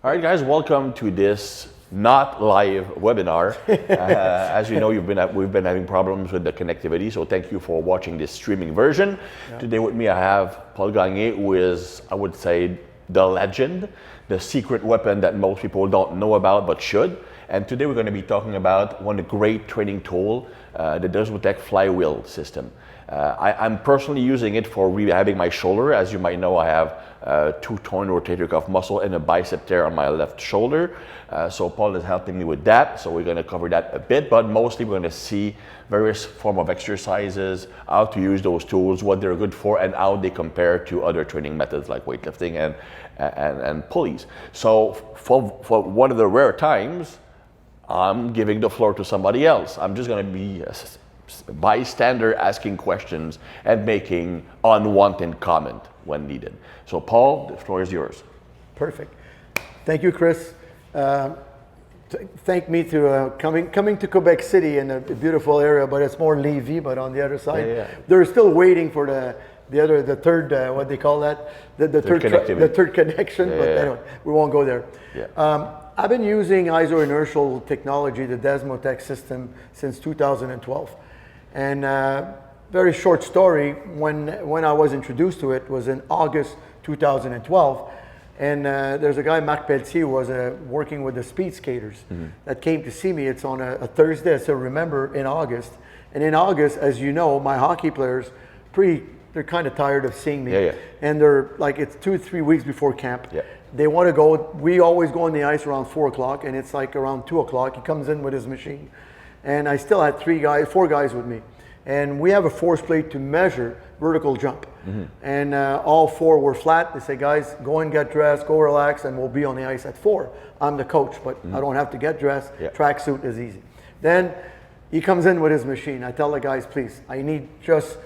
All right, guys, welcome to this not live webinar. As you know, we've been having problems with the connectivity, so thank you for watching this streaming version. Yeah. Today with me I have Paul Gagné, who is, I would say, the legend, the secret weapon that most people don't know about but should. And today we're going to be talking about one great training tool, the Thibaudeau flywheel system. I'm personally using it for rehabbing my shoulder. As you might know, I have 2 torn rotator cuff muscle and a bicep tear on my left shoulder. So Paul is helping me with that. So we're going to cover that a bit, but mostly we're going to see various form of exercises, how to use those tools, what they're good for, and how they compare to other training methods like weightlifting and pulleys. So for one of the rare times, I'm giving the floor to somebody else. I'm just going to be a bystander asking questions and making unwanted comment when needed. So Paul, the floor is yours. Perfect. Thank you, Chris. Thank me to coming to Quebec City in a beautiful area, but it's more Lévis, but on the other side. Yeah. They're still waiting for the third, what they call that? The third connection, but anyway, we won't go there. Yeah. I've been using iso-inertial technology, the Thibaudeau system, since 2012. And very short story, when I was introduced to it was in August 2012. And there's a guy, Marc Pelletier, who was working with the speed skaters that came to see me. It's on a Thursday, I still remember, in August. And in August, as you know, my hockey players, they're kind of tired of seeing me. Yeah. And they're like, it's 2 or 3 weeks before camp. Yeah. They want to go, we always go on the ice around 4 o'clock, and it's like around 2 o'clock, he comes in with his machine. And I still had 4 guys with me. And we have a force plate to measure vertical jump. And all 4 were flat. They say, guys, go and get dressed, go relax, and we'll be on the ice at 4. I'm the coach, but I don't have to get dressed. Yeah. Tracksuit is easy. Then he comes in with his machine. I tell the guys, please, I need just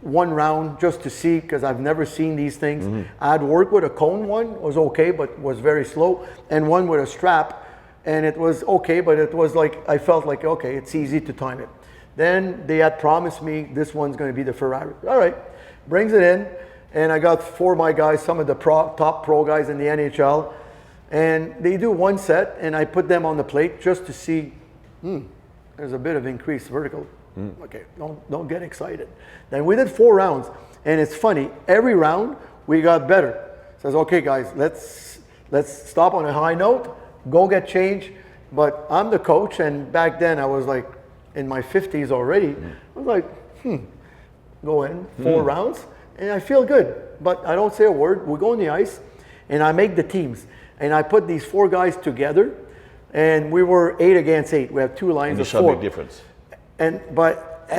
1 round just to see, because I've never seen these things. I'd worked with a cone one, was okay, but was very slow, and one with a strap, and it was okay, but it was like, I felt like, okay, it's easy to time it. Then they had promised me this one's going to be the Ferrari. All right, brings it in, and I got 4 of my guys, some of the top pro guys in the NHL, and they do 1 set, and I put them on the plate just to see, there's a bit of increased vertical. Okay, don't get excited. Then we did 4 rounds, and it's funny, every round we got better. Says, okay guys, let's stop on a high note, go get change. But I'm the coach, and back then I was like in my 50s already. I was like, go in 4 rounds, and I feel good, but I don't say a word. We go on the ice, and I make the teams, and I put these 4 guys together, and we were 8 against 8. We have 2 lines of 4. And you saw a big difference. And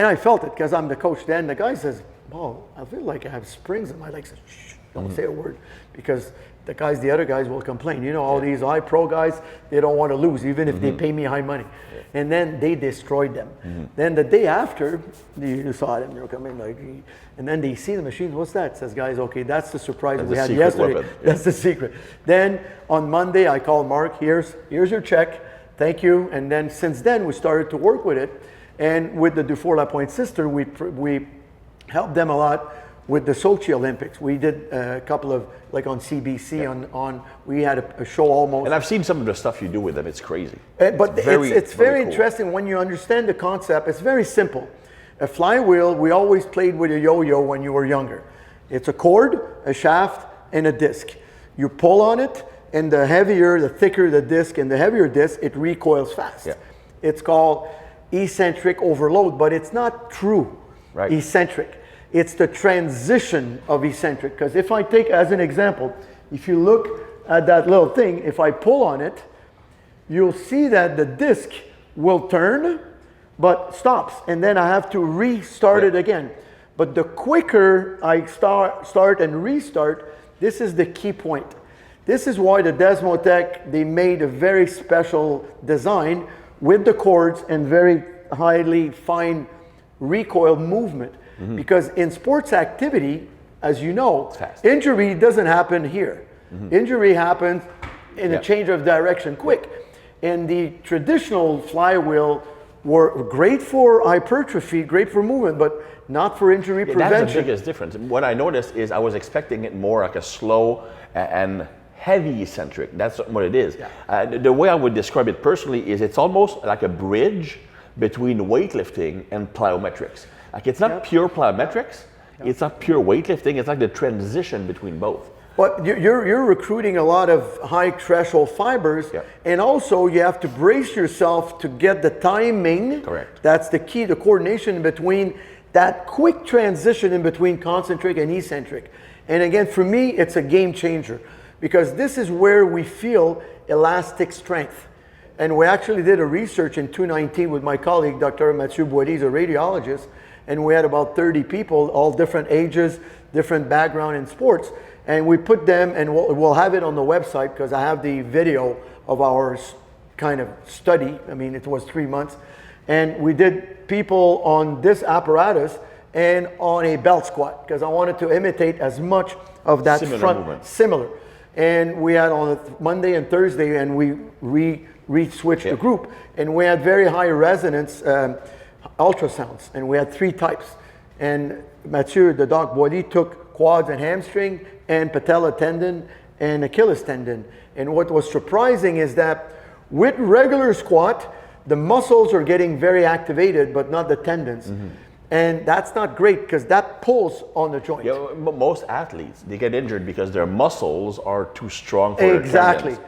I felt it because I'm the coach. Then the guy says, "Paul, I feel like I have springs in my legs." Shh, don't say a word, because the other guys will complain. You know, all these high pro guys, they don't want to lose, even if they pay me high money. Yeah. And then they destroyed them. Then the day after, you saw them, they're coming like, and then they see the machines. What's that? Says, guys, okay, that's the surprise we had yesterday. Yeah. That's the secret. Then on Monday, I called Mark. Here's your check. Thank you. And then since then, we started to work with it. And with the Dufour Lapointe sister, we helped them a lot with the Sochi Olympics. We did a couple of, like on CBC, we had a show almost. And I've seen some of the stuff you do with them, it's crazy. But it's very cool. Interesting when you understand the concept. It's very simple. A flywheel, we always played with a yo-yo when you were younger. It's a cord, a shaft, and a disc. You pull on it, and the thicker the disc and the heavier disc, it recoils fast. Yeah. It's called eccentric overload, but it's not true eccentric. It's the transition of eccentric. Because if I take as an example, if you look at that little thing, if I pull on it, you'll see that the disc will turn, but stops. And then I have to restart it again. But the quicker I start and restart, this is the key point. This is why the Thibaudeau, they made a very special design with the cords and very highly fine recoil movement. Because in sports activity, as you know, injury doesn't happen here. Injury happens in a change of direction quick. And the traditional flywheel were great for hypertrophy, great for movement, but not for injury prevention. That's the biggest difference. What I noticed is I was expecting it more like a slow and heavy eccentric. That's what it is. Yeah. The way I would describe it personally is it's almost like a bridge between weightlifting and plyometrics. Like it's not pure plyometrics, it's not pure weightlifting, it's like the transition between both. But you're recruiting a lot of high threshold fibers, and also you have to brace yourself to get the timing. Correct. That's the key, the coordination between that quick transition in between concentric and eccentric. And again, for me, it's a game changer because this is where we feel elastic strength. And we actually did a research in 2019 with my colleague, Dr. Mathieu Boilly, he's a radiologist, and we had about 30 people, all different ages, different background in sports. And we put them, and we'll have it on the website because I have the video of our kind of study. I mean, it was 3 months. And we did people on this apparatus and on a belt squat because I wanted to imitate as much of that similar. And we had on Monday and Thursday, and we switched the group. And we had very high resonance ultrasounds, and we had 3 types. And Mathieu, the doc Boilly, took quads and hamstring and patella tendon and Achilles tendon. And what was surprising is that with regular squat, the muscles are getting very activated, but not the tendons. And that's not great because that pulls on the joint. Yeah, but most athletes, they get injured because their muscles are too strong for their tendons.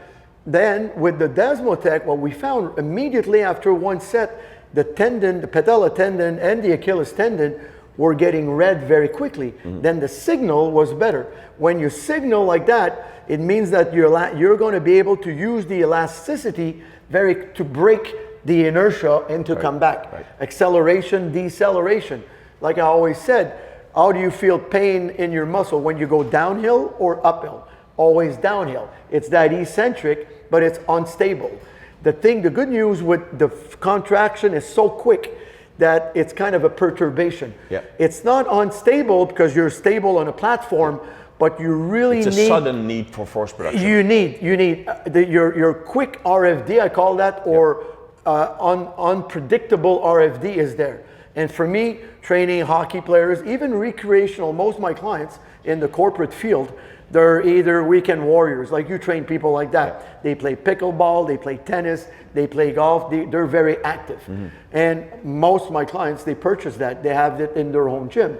Then with the Desmotech, what we found immediately after one set, the tendon, the patella tendon and the Achilles tendon were getting red very quickly. Then the signal was better. When you signal like that, it means that you're going to be able to use the elasticity to break the inertia and to come back. Acceleration, deceleration. Like I always said, how do you feel pain in your muscle when you go downhill or uphill? Always downhill. It's that eccentric, but it's unstable. The good news with the contraction is so quick that it's kind of a perturbation. It's not unstable because you're stable on a platform, but you really need... It's a sudden need for force production. You need your quick RFD, I call that, or unpredictable RFD is there. And for me, training hockey players, even recreational, most of my clients in the corporate field, they're either weekend warriors, like you train people like that. They play pickleball, they play tennis, they play golf, they're very active. And most of my clients, they purchase that, they have it in their own gym.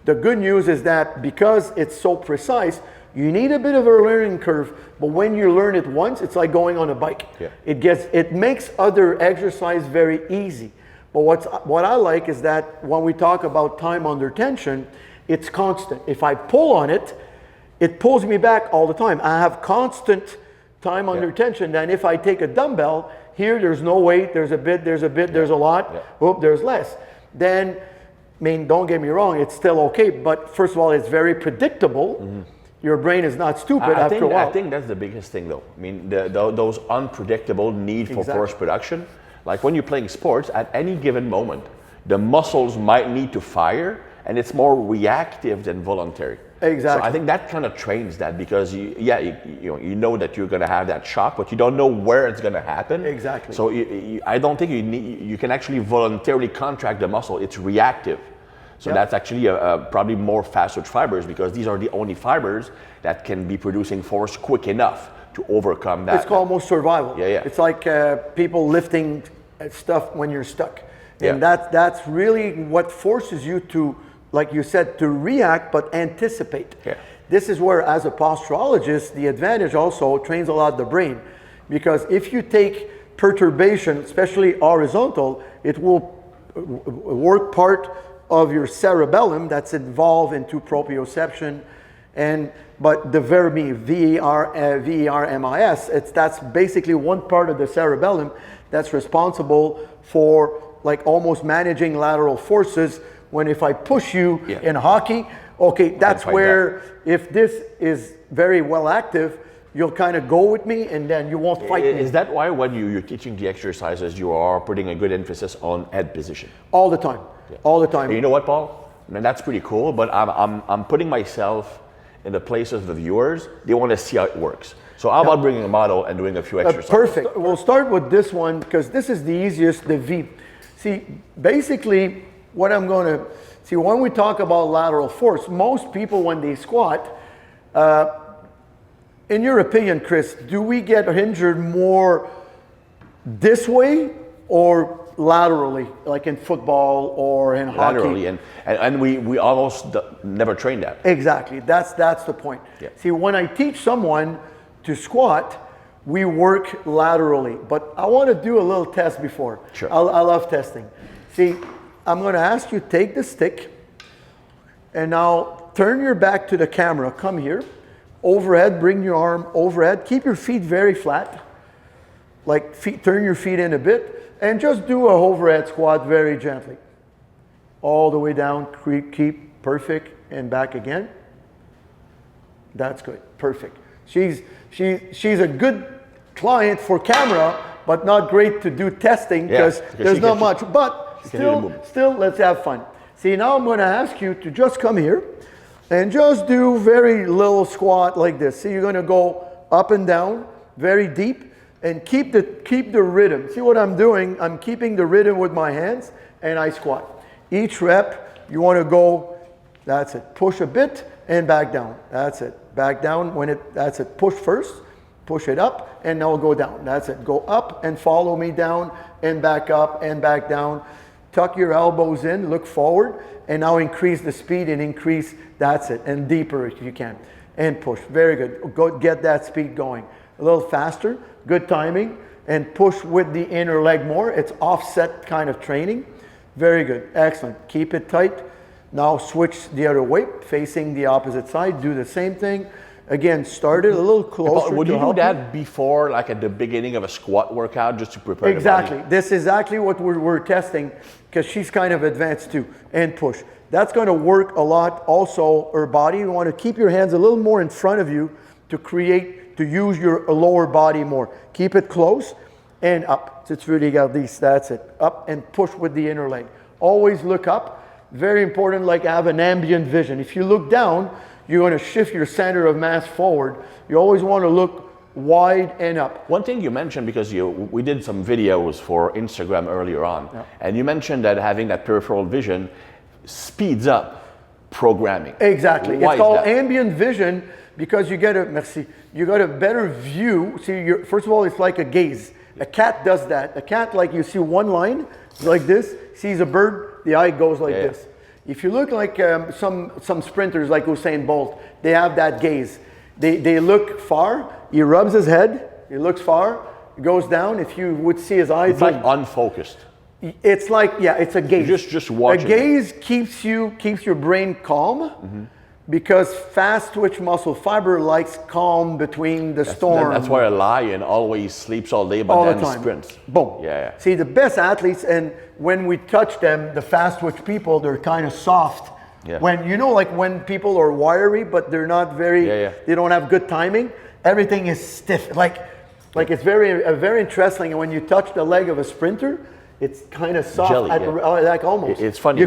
The good news is that because it's so precise, you need a bit of a learning curve, but when you learn it once, it's like going on a bike. It makes other exercise very easy. But what I like is that when we talk about time under tension, it's constant. If I pull on it, it pulls me back all the time. I have constant time under tension. Then if I take a dumbbell, here there's no weight, there's a bit, there's a lot, there's less. Then, I mean, don't get me wrong, it's still okay, but first of all, it's very predictable. Your brain is not stupid after a while. I think that's the biggest thing though. I mean, those unpredictable need for force production. Like when you're playing sports, at any given moment, the muscles might need to fire, and it's more reactive than voluntary. Exactly. So I think that kind of trains that because you know that you're going to have that shock, but you don't know where it's going to happen. Exactly. So I don't think you can actually voluntarily contract the muscle. It's reactive. So that's actually probably more fast twitch fibers because these are the only fibers that can be producing force quick enough to overcome that. It's called almost survival. Yeah. It's like people lifting stuff when you're stuck. And that's really what forces you to, like you said, to react but anticipate. This is where, as a posturologist, the advantage also trains a lot the brain. Because if you take perturbation, especially horizontal, it will work part of your cerebellum that's involved into proprioception. But the VERMIS, that's basically one part of the cerebellum that's responsible for like almost managing lateral forces. When if I push you in hockey, okay, that's where if this is very well active, you'll kind of go with me and then you won't fight me. Is that why when you're teaching the exercises, you are putting a good emphasis on head position? All the time, all the time. And you know what, Paul? And that's pretty cool, but I'm putting myself in the place of the viewers. They want to see how it works. So how about bringing a model and doing a few exercises? Perfect. We'll start with this one because this is the easiest, the V. See, basically, what I'm going to see when we talk about lateral force, most people when they squat, In your opinion, Chris, do we get injured more this way or laterally, like in football or in laterally, hockey? And we almost never train that. Exactly. That's the point. Yeah. See, when I teach someone to squat, we work laterally. But I want to do a little test before. Sure. I love testing. See, I'm going to ask you, take the stick, and now turn your back to the camera. Come here. Overhead, bring your arm overhead. Keep your feet very flat. Like turn your feet in a bit. And just do a overhead squat very gently. All the way down, keep perfect, and back again. That's good, perfect. She's a good client for camera, but not great to do testing because there's not much. But still, let's have fun. See, now I'm going to ask you to just come here and just do very little squat like this. See, you're going to go up and down, very deep, and keep the rhythm. See what I'm doing? I'm keeping the rhythm with my hands, and I squat. Each rep, you want to go, that's it. Push a bit and back down. That's it. Back down that's it. Push first, push it up, and now go down. That's it. Go up and follow me down, and back up and back down. Tuck your elbows in, look forward, and now increase the speed and increase, that's it, and deeper if you can. And push, very good. Go get that speed going. A little faster, good timing, and push with the inner leg more. It's offset kind of training. Very good, excellent. Keep it tight. Now switch the other way, facing the opposite side. Do the same thing. Again, start it a little closer. Would you do that before, like at the beginning of a squat workout, just to prepare exactly. the body? This is exactly what we're testing, because she's kind of advanced too. And push. That's going to work a lot. Also, her body. You want to keep your hands a little more in front of you to use your lower body more. Keep it close and up. That's it. Up and push with the inner leg. Always look up. Very important, like have an ambient vision. If you look down, you're going to shift your center of mass forward. You always want to look wide and up. One thing you mentioned, because we did some videos for Instagram earlier on, and you mentioned that having that peripheral vision speeds up programming. Exactly. It's called ambient vision because you get a better view. See, first of all, it's like a gaze. A cat does that. A cat, like you see one line like this, sees a bird, the eye goes like this. If you look like some sprinters like Usain Bolt, they have that gaze. They look far, he rubs his head, he looks far, he goes down. If you would see his eyes, it's like unfocused. It's like, it's a gaze. Just watching. A gaze keeps your brain calm, because fast twitch muscle fiber likes calm between the storm. That's why a lion always sleeps all day, but then sprints. Boom. Yeah. See, the best athletes, and when we touch them, the fast twitch people, they're kind of soft. Yeah. When people are wiry, but they're not very, they don't have good timing, everything is stiff. Like it's very interesting. And when you touch the leg of a sprinter, it's kind of soft, jelly, like almost. It's funny you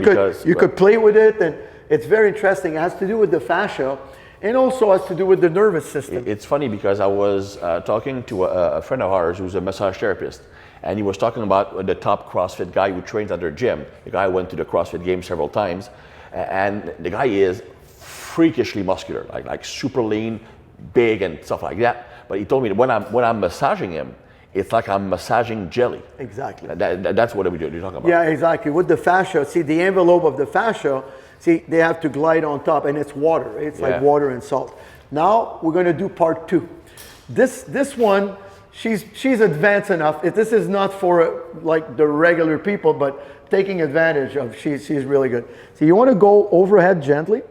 could play with it, and it's very interesting. It has to do with the fascia, and also has to do with the nervous system. It's funny because I was talking to a friend of ours who's a massage therapist, and he was talking about the top CrossFit guy who trains at their gym. The guy went to the CrossFit Games several times, and the guy is freakishly muscular, like super lean, big, and stuff like that. But he told me that when I'm massaging him, it's like I'm massaging jelly. Exactly. That's what you're talking about. Yeah, exactly. With the fascia, see the envelope of the fascia, see they have to glide on top, and it's water. It's like water and salt. Now we're going to do part 2. This one, she's advanced enough. This is not for like the regular people, but taking advantage of. She's really good. So you want to go overhead gently,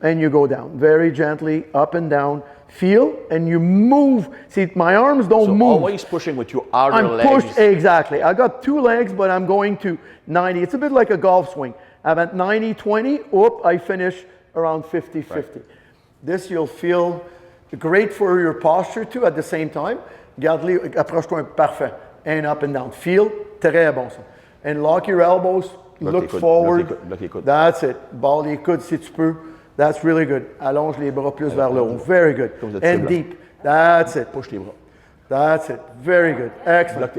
and you go down very gently, up and down. Feel, and you move. See, my arms don't move. Always pushing with your outer legs. Exactly. I got 2 legs, but I'm going to 90. It's a bit like a golf swing. I'm at 90-20. I finish around 50-50. Right. This you'll feel great for your posture too at the same time. Garde-les, approche-toi, parfait. And up and down. Feel, très bon ça. And lock your elbows, look forward. That's it. Ball les coudes si tu peux. That's really good. Allonge les bras plus vers le haut. Very good. And deep. That's it. Push les bras. That's it. Very good. Excellent.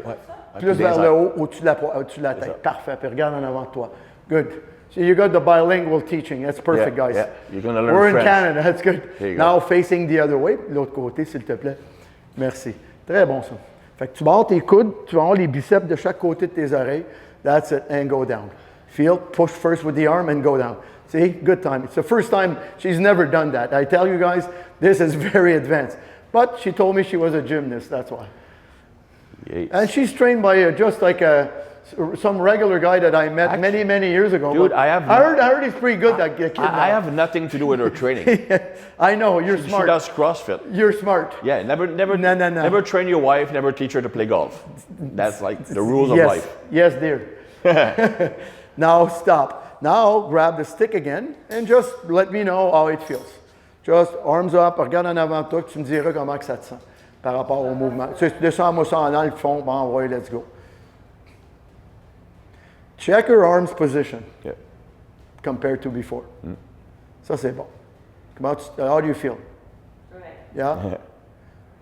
Plus vers le haut, au-dessus de la tête. Parfait. Puis regarde en avant de toi. Good. So you got the bilingual teaching. That's perfect, guys. Yeah, you're going to learn We're French. in Canada. That's good. Now facing the other way. L'autre côté, s'il te plaît. Merci. Très bon, ça. Fait que tu vas tes coudes, tu vas avoir les biceps de chaque côté de tes oreilles. That's it. And go down. Feel, push first with the arm and go down. See? Good time. It's the first time she's never done that. I tell you guys, this is very advanced. But she told me she was a gymnast. That's why. Yes. And she's trained by just like some regular guy that I met many years ago. Dude, I heard he's pretty good, that kid. I have nothing to do with her training. I know, you're smart. She does CrossFit. You're smart. Yeah, never train your wife, never teach her to play golf. That's like the rules of life. Yes, dear. Now stop. Now grab the stick again and just let me know how it feels. Just arms up, regarde en avant de toi, tu me diras comment que ça te sent par rapport au mouvement. Tu descends-moi ça en le fond, bon, ouais, let's go. Check her arms position compared to before. Ça, c'est bon. How do you feel? Right. Yeah?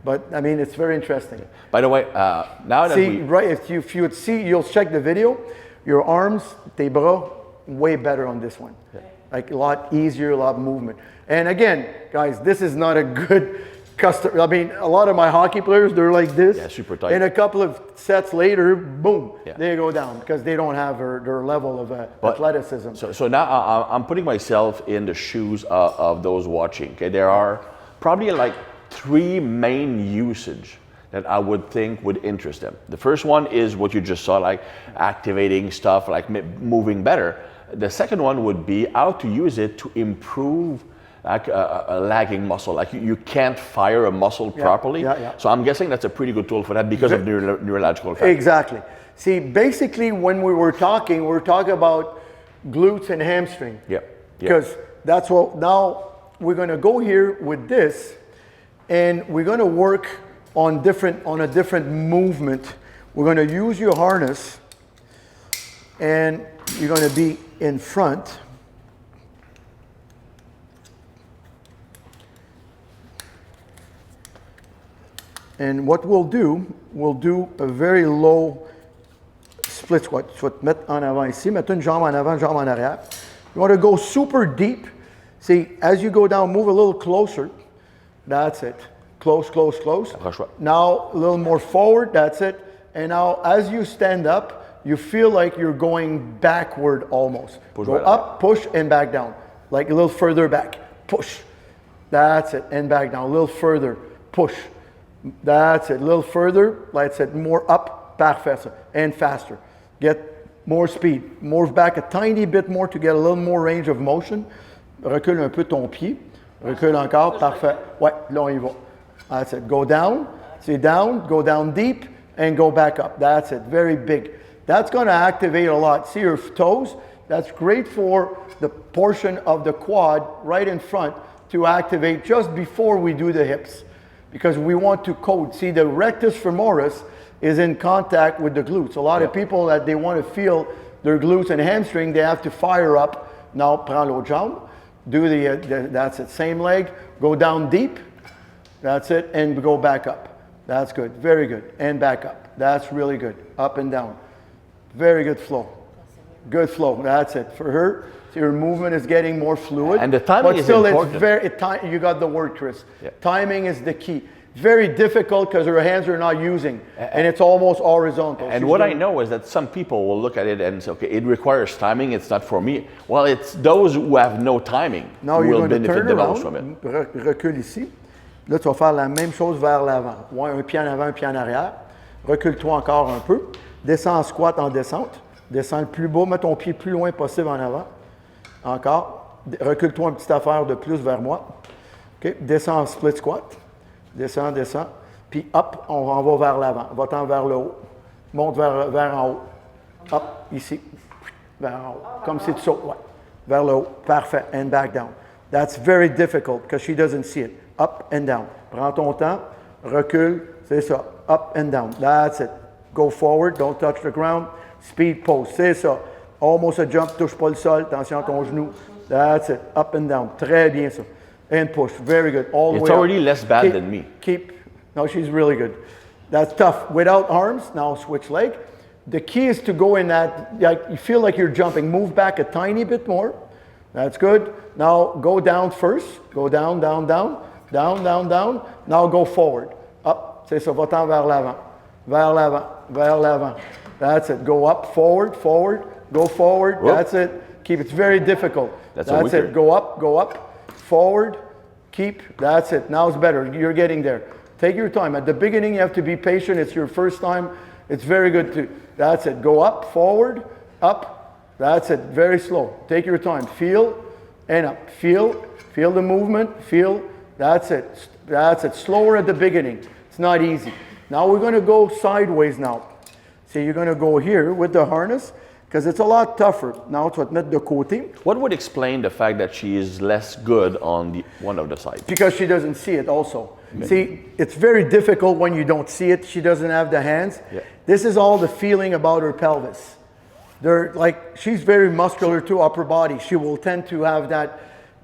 But, I mean, it's very interesting. By the way, now that if you would see, you'll check the video, your arms, tes bras, way better on this one. Yeah. Like a lot easier, a lot of movement. And again, guys, this is not a good custom. I mean, a lot of my hockey players, they're like this. Yeah, super tight. And a couple of sets later, boom, yeah. they go down because they don't have their level of athleticism. So now I'm putting myself in the shoes of those watching. Okay, there are probably like 3 main usage that I would think would interest them. The first one is what you just saw, like activating stuff, like moving better. The second one would be how to use it to improve like a lagging muscle. Like you can't fire a muscle properly. So I'm guessing that's a pretty good tool for that because of neurological effects. Exactly. See, basically when we were talking about glutes and hamstring. Yeah. Because that's what, now we're gonna go here with this and we're gonna work on a different movement. We're gonna use your harness and you're gonna be in front. And what we'll do a very low split squat. Tu vas te mettre en avant ici, mettre une jambe en avant, jambe en arrière. You want to go super deep. See, as you go down, move a little closer. That's it. Close, close, close. Now a little more forward. That's it. And now as you stand up, you feel like you're going backward almost. Go up, push, and back down. Like a little further back. Push. That's it. And back down. A little further. Push. That's it. A little further. That's it. More up. Parfait. And faster. Get more speed. Move back a tiny bit more to get a little more range of motion. Recule un peu ton pied. Recule encore. Parfait. Ouais, là on y va. That's it. Go down. See down. Go down deep. And go back up. That's it. Very big. That's going to activate a lot. See your toes? That's great for the portion of the quad right in front to activate just before we do the hips. Because we want to code. See, the rectus femoris is in contact with the glutes. A lot of people that they want to feel their glutes and hamstring, they have to fire up. Now, prends l'autre jambe. Do that's it. Same leg. Go down deep. That's it. And go back up. That's good. Very good. And back up. That's really good. Up and down. Very good flow. Good flow. That's it. For her, so your movement is getting more fluid. And the timing is important. You got the word, Chris. Yeah. Timing is the key. Very difficult because her hands are not using. And it's almost horizontal. And what I know is that some people will look at it and say, okay, it requires timing. It's not for me. Well, it's those who have no timing now who you're will going to benefit turn the most around, from it. Recule ici. Là, tu vas faire la même chose vers l'avant. Ouais, un pied en avant, un pied en arrière. Recule-toi encore un peu. Descends en squat en descente. Descends le plus bas. Mets ton pied le plus loin possible en avant. Encore. Recule-toi une petite affaire de plus vers moi. OK. Descends en split squat. Descends, descends. Puis hop, on va vers l'avant. Va-t'en vers le haut. Monte vers en haut. Hop, ici. Vers en haut. Comme si tu sautes. Ouais. Vers le haut. Parfait. And back down. That's very difficult because she doesn't see it. Up and down. Prends ton temps. Recule. C'est ça. Up and down. That's it. Go forward. Don't touch the ground. Speed pose. C'est ça. Almost a jump. Touche pas le sol. Attention à ton genou. That's it. Up and down. Très bien ça. And push. Very good. All the way It's already up. less bad than me. No, she's really good. That's tough. Without arms. Now switch leg. The key is to go in that, like you feel like you're jumping. Move back a tiny bit more. That's good. Now go down first. Go down, down, down, down, down, down. Now go forward. Up. C'est ça. Va-t'en vers l'avant. Vers l'avant. Vers l'avant. That's it. Go up, forward, forward. Go forward. Whoop. That's it. Keep. It's very difficult. That's it. Go up, forward. Keep. That's it. Now it's better. You're getting there. Take your time. At the beginning, you have to be patient. It's your first time. It's very good too. That's it. Go up, forward, up. That's it. Very slow. Take your time. Feel and up. Feel the movement. Feel. That's it. That's it. Slower at the beginning. It's not easy. Now we're going to go sideways now. So you're going to go here with the harness because it's a lot tougher. Now tu vas te mettre de côté. What would explain the fact that she is less good on one of the sides? Because she doesn't see it also. Okay. See, it's very difficult when you don't see it. She doesn't have the hands. Yeah. This is all the feeling about her pelvis. She's very muscular to upper body. She will tend to have that.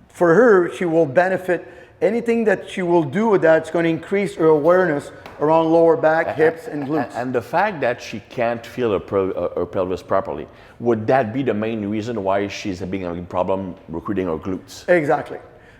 For her, she will benefit. Anything that she will do with that is going to increase her awareness around lower back, hips, and glutes. And the fact that she can't feel her pelvis properly, would that be the main reason why she's having a problem recruiting her glutes? Exactly.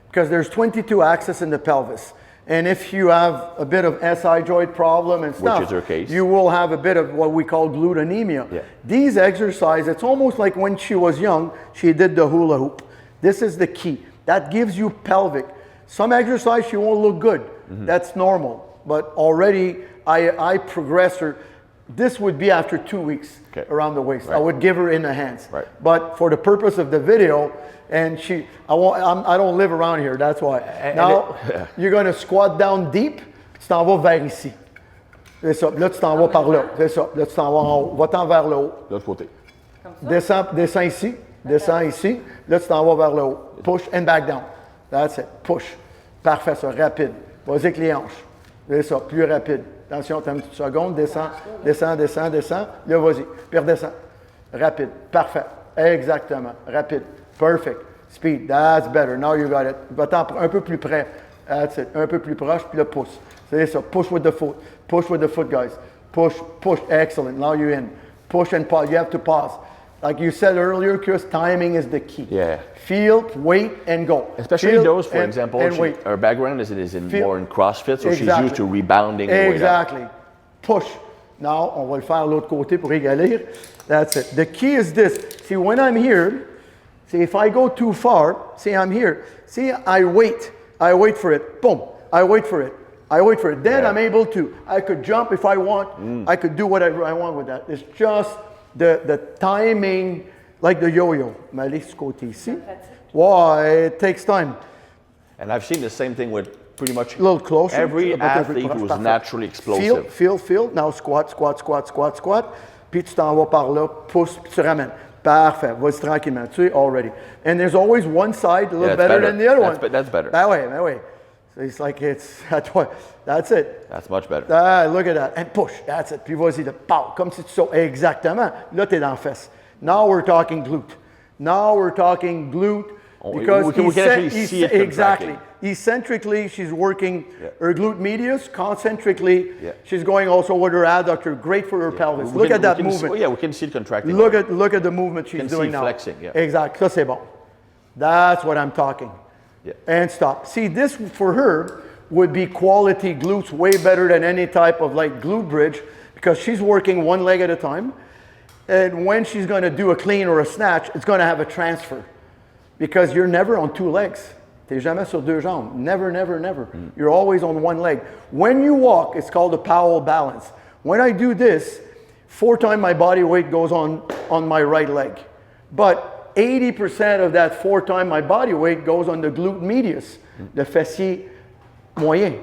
Because there's 22 axes in the pelvis. And if you have a bit of SI joint problem and stuff, which is her case, you will have a bit of what we call glute anemia. Yeah. These exercises, it's almost like when she was young, she did the hula hoop. This is the key. That gives you pelvic. Some exercise, she won't look good. Mm-hmm. That's normal. But already, I progress her. This would be after 2 weeks around the waist. Right. I would give her in the hands. Right. But for the purpose of the video, and I don't live around here, that's why. Now, you're going to squat down deep, tu t'en vas vers ici. C'est ça. Là, tu t'en vas par là. C'est ça. Là, tu t'en vas en haut. Va-t'en vers le haut. De l'autre côté. Descends ici. Descends ici. Là, tu t'en vas vers le haut. Push and back down. That's it. Push. Parfait, ça. Rapide. Vas-y avec les hanches. C'est ça. Plus rapide. Attention, t'as une petite seconde. Descends. Descends, descends, descends. Là, vas-y. Puis redescends. Rapide. Parfait. Exactement. Rapide. Perfect. Speed. That's better. Now you got it. Va-t'en un peu plus près. That's it. Un peu plus proche, puis là, pousse. C'est ça. Push with the foot. Push with the foot, guys. Push, push. Excellent. Now you're in. Push and pause. You have to pause. Like you said earlier, Chris, timing is the key. Yeah. Feel, wait, and go. Especially Feel those, for example, her background is more in CrossFit, so she's used to rebounding. Exactly. Push. Now, on va le faire l'autre côté pour égalir. That's it. The key is this. See, when I'm here, see, if I go too far, see, I'm here. See, I wait. I wait for it. Boom. I wait for it. I wait for it. Then I'm able to. I could jump if I want. I could do whatever I want with that. It's just the timing, like the yo-yo. Mais allez ce côté ici. Why? It takes time. And I've seen the same thing with pretty much a little closer. Every athlete who's naturally explosive. Feel. Now squat. Puis tu t'en vas par là, pousse, puis tu ramènes. Parfait. Vas-y tranquillement. Tu es all ready. And there's always one side a little better than the other one. That's better. That way. So it's like that's it. That's much better. Look at that. And push. That's it. Puis vas-y, pow. Comme si tu sautes. Exactement. Là, t'es dans la fesse. Now we're talking glute. Because we can actually see it exactly. Eccentrically, she's working her glute medius. Concentrically, she's going also with her adductor. Great for her pelvis. Look at that movement. We can see it contracting. Look at the movement she's doing now. Flexing. Yeah. Exactly. Ça c'est bon. That's what I'm talking. Yeah. And stop. See, this for her would be quality glutes, way better than any type of like glute bridge, because she's working one leg at a time. And when she's going to do a clean or a snatch, it's going to have a transfer. Because you're never on two legs. T'es jamais sur deux jambes. Never. You're always on one leg. When you walk, it's called a Powell balance. When I do this, 4 times my body weight goes on my right leg. But 80% of that 4 times my body weight goes on the glute medius, the fessier moyen.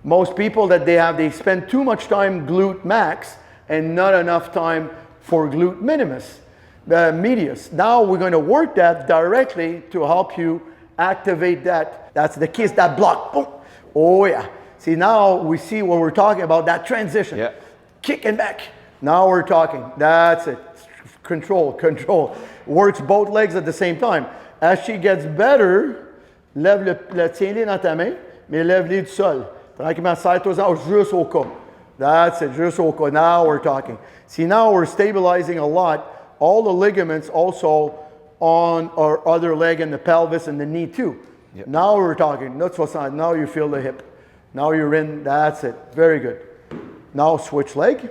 Most people they spend too much time glute max and not enough time for glute minimus. Medius. Now we're going to work that directly to help you activate that. That's the key, that block. Boom. Oh yeah. See, now we see what we're talking about, that transition. Yeah. Kick and back. Now we're talking. That's it. Control. Works both legs at the same time. As she gets better, tiens-les dans ta main, mais lève-les du sol. Tranquillement, serre-toi-en juste au cas. That's it, just okay. Now we're talking. See, now we're stabilizing a lot. All the ligaments also on our other leg and the pelvis and the knee too. Yep. Now we're talking. Now you feel the hip. Now you're in. That's it. Very good. Now switch leg.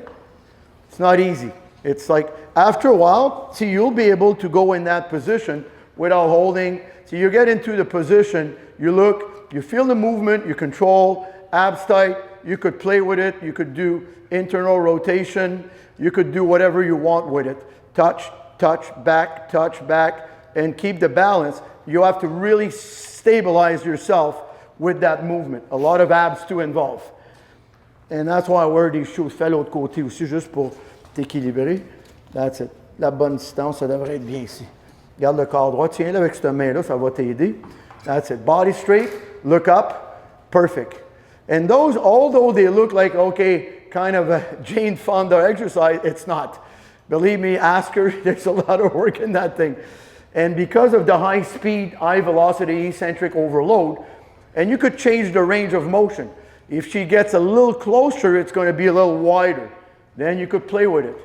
It's not easy. It's like after a while, see, you'll be able to go in that position without holding. So you get into the position, you look, you feel the movement, you control, abs tight, you could play with it, you could do internal rotation, you could do whatever you want with it. Touch, touch back, and keep the balance. You have to really stabilize yourself with that movement. A lot of abs to involve. And that's why I wear these shoes. Fais l'autre côté aussi, juste pour t'équilibrer. That's it. La bonne distance, ça devrait être bien ici. Garde le corps droit. Tiens-le avec cette main-là, ça va t'aider. That's it. Body straight, look up, perfect. And those, although they look like, okay, kind of a Jane Fonda exercise, it's not. Believe me, ask her, there's a lot of work in that thing. And because of the high speed, high velocity, eccentric overload, and you could change the range of motion. If she gets a little closer, it's going to be a little wider. Then you could play with it.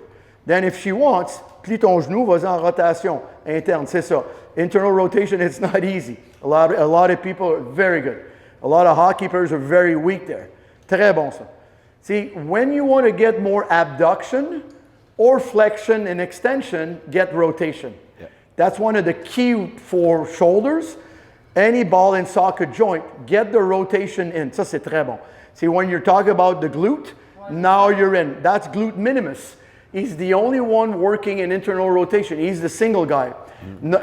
Then if she wants, plie ton genou, vas-y en rotation interne, c'est ça. Internal rotation, it's not easy. A lot of people are very good. A lot of hockey players are very weak there. Très bon ça. See, when you want to get more abduction or flexion and extension, get rotation. Yeah. That's one of the key for shoulders. Any ball and socket joint, get the rotation in. Ça, c'est très bon. See, when you're talking about the glute, now you're in. That's glute minimus. He's the only one working in internal rotation. He's the single guy.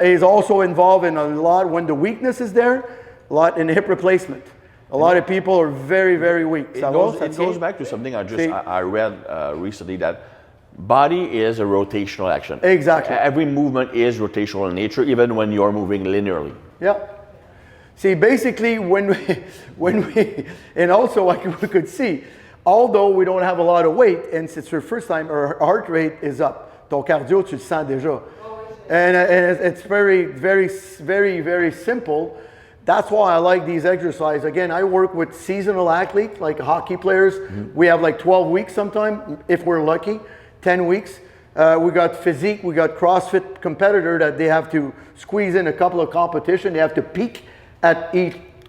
He's also involved in a lot, when the weakness is there, a lot in hip replacement. A lot of people are very, very weak. It goes back to something I read recently, that body is a rotational action. Exactly. Every movement is rotational in nature, even when you're moving linearly. Yeah. See, basically, when we, and also like we could see, although we don't have a lot of weight, and since your first time, our heart rate is up. Ton cardio, tu le sens déjà. And it's very, very, very, very simple. That's why I like these exercises. Again, I work with seasonal athletes, like hockey players. Mm-hmm. We have like 12 weeks sometimes, if we're lucky, 10 weeks. We got physique, we got CrossFit competitor that they have to squeeze in a couple of competition. They have to peak at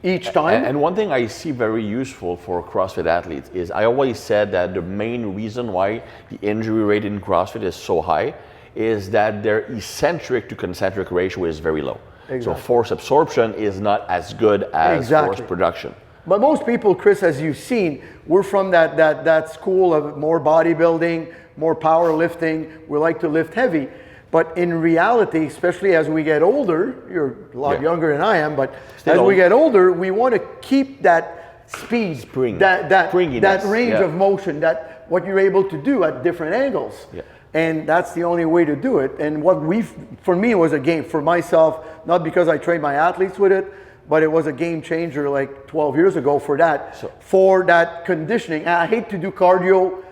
each time. And one thing I see very useful for CrossFit athletes is, I always said that the main reason why the injury rate in CrossFit is so high is that their eccentric to concentric ratio is very low. Exactly. So force absorption is not as good as force production. But most people, Chris, as you've seen, we're from that school of more bodybuilding, more powerlifting. We like to lift heavy. But in reality, especially as we get older, you're a lot younger than I am, but as we get older, we want to keep that speed, that range of motion, that what you're able to do at different angles. Yeah. And that's the only way to do it. And for me, it was a game for myself, not because I trained my athletes with it, but it was a game changer like 12 years ago for that conditioning. And I hate to do cardio,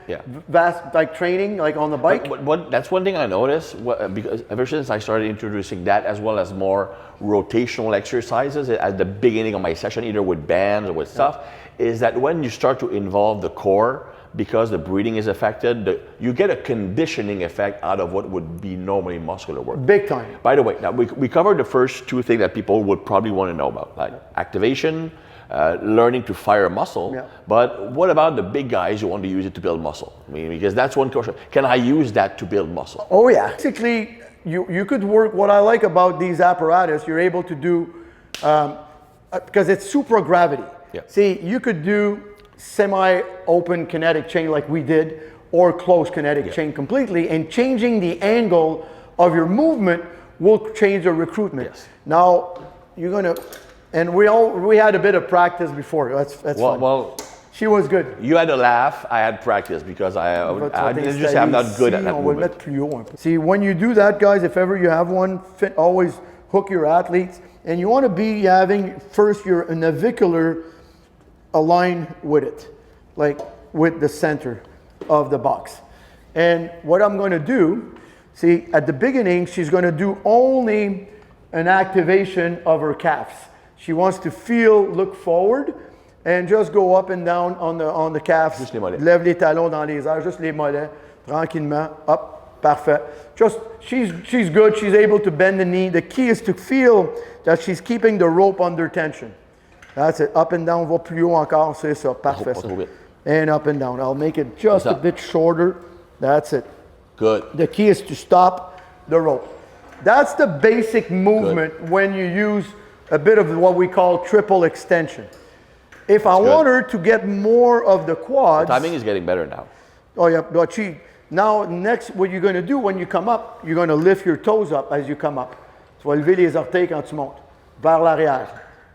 vast like training, like on the bike. But that's one thing I noticed, because ever since I started introducing that, as well as more rotational exercises at the beginning of my session, either with bands or with stuff, is that when you start to involve the core, because the breathing is affected, you get a conditioning effect out of what would be normally muscular work. Big time. By the way, now we covered the first two things that people would probably want to know about, like activation, learning to fire muscle. Yeah. But what about the big guys who want to use it to build muscle? I mean, because that's one question. Can I use that to build muscle? Oh yeah. Basically, you could work. What I like about these apparatus, you're able to do, because it's supragravity. Yeah. See, you could do semi-open kinetic chain like we did, or closed kinetic chain completely, and changing the angle of your movement will change the recruitment. Yes. Now, you're gonna, and we had a bit of practice before. That's fun. Well, she was good. You had a laugh, I had practice, because I didn't just say I'm not good at that movement. See, when you do that, guys, if ever you have one, always hook your athletes, and you want to be having first your navicular align with it, like with the center of the box. And what I'm going to do, see, at the beginning, she's going to do only an activation of her calves. She wants to look forward, And just go up and down on the calves. Juste les mollets. Lève les talons dans les airs, juste les mollets, tranquillement. Up, parfait. Just, she's good. She's able to bend the knee. The key is to feel that she's keeping the rope under tension. That's it. Up and down, va plus haut encore. C'est ça. Parfait. Ça. And up and down. I'll make it just a bit shorter. That's it. Good. The key is to stop the rope. That's the basic movement when you use a bit of what we call triple extension. If I want her to get more of the quads... The timing is getting better now. Oh yeah, but now next, what you're going to do when you come up, you're going to lift your toes up as you come up. Tu vas lever les orteils quand tu montes. Vers l'arrière.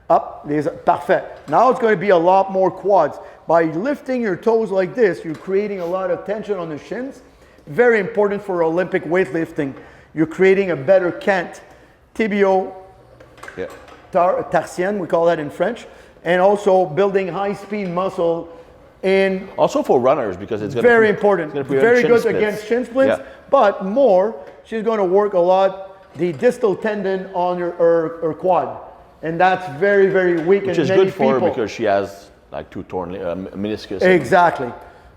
Up, parfait. Now it's going to be a lot more quads. By lifting your toes like this, you're creating a lot of tension on the shins. Very important for Olympic weightlifting. You're creating a better cant. Tibio, tarsienne, we call that in French. And also building high-speed muscle in... Also for runners, because it's going to... Very important. Very good against shin splints. Yeah. But more, she's going to work a lot the distal tendon on her quad. And that's very, very weak in many people. Which is good for her because she has like two torn meniscus. Exactly.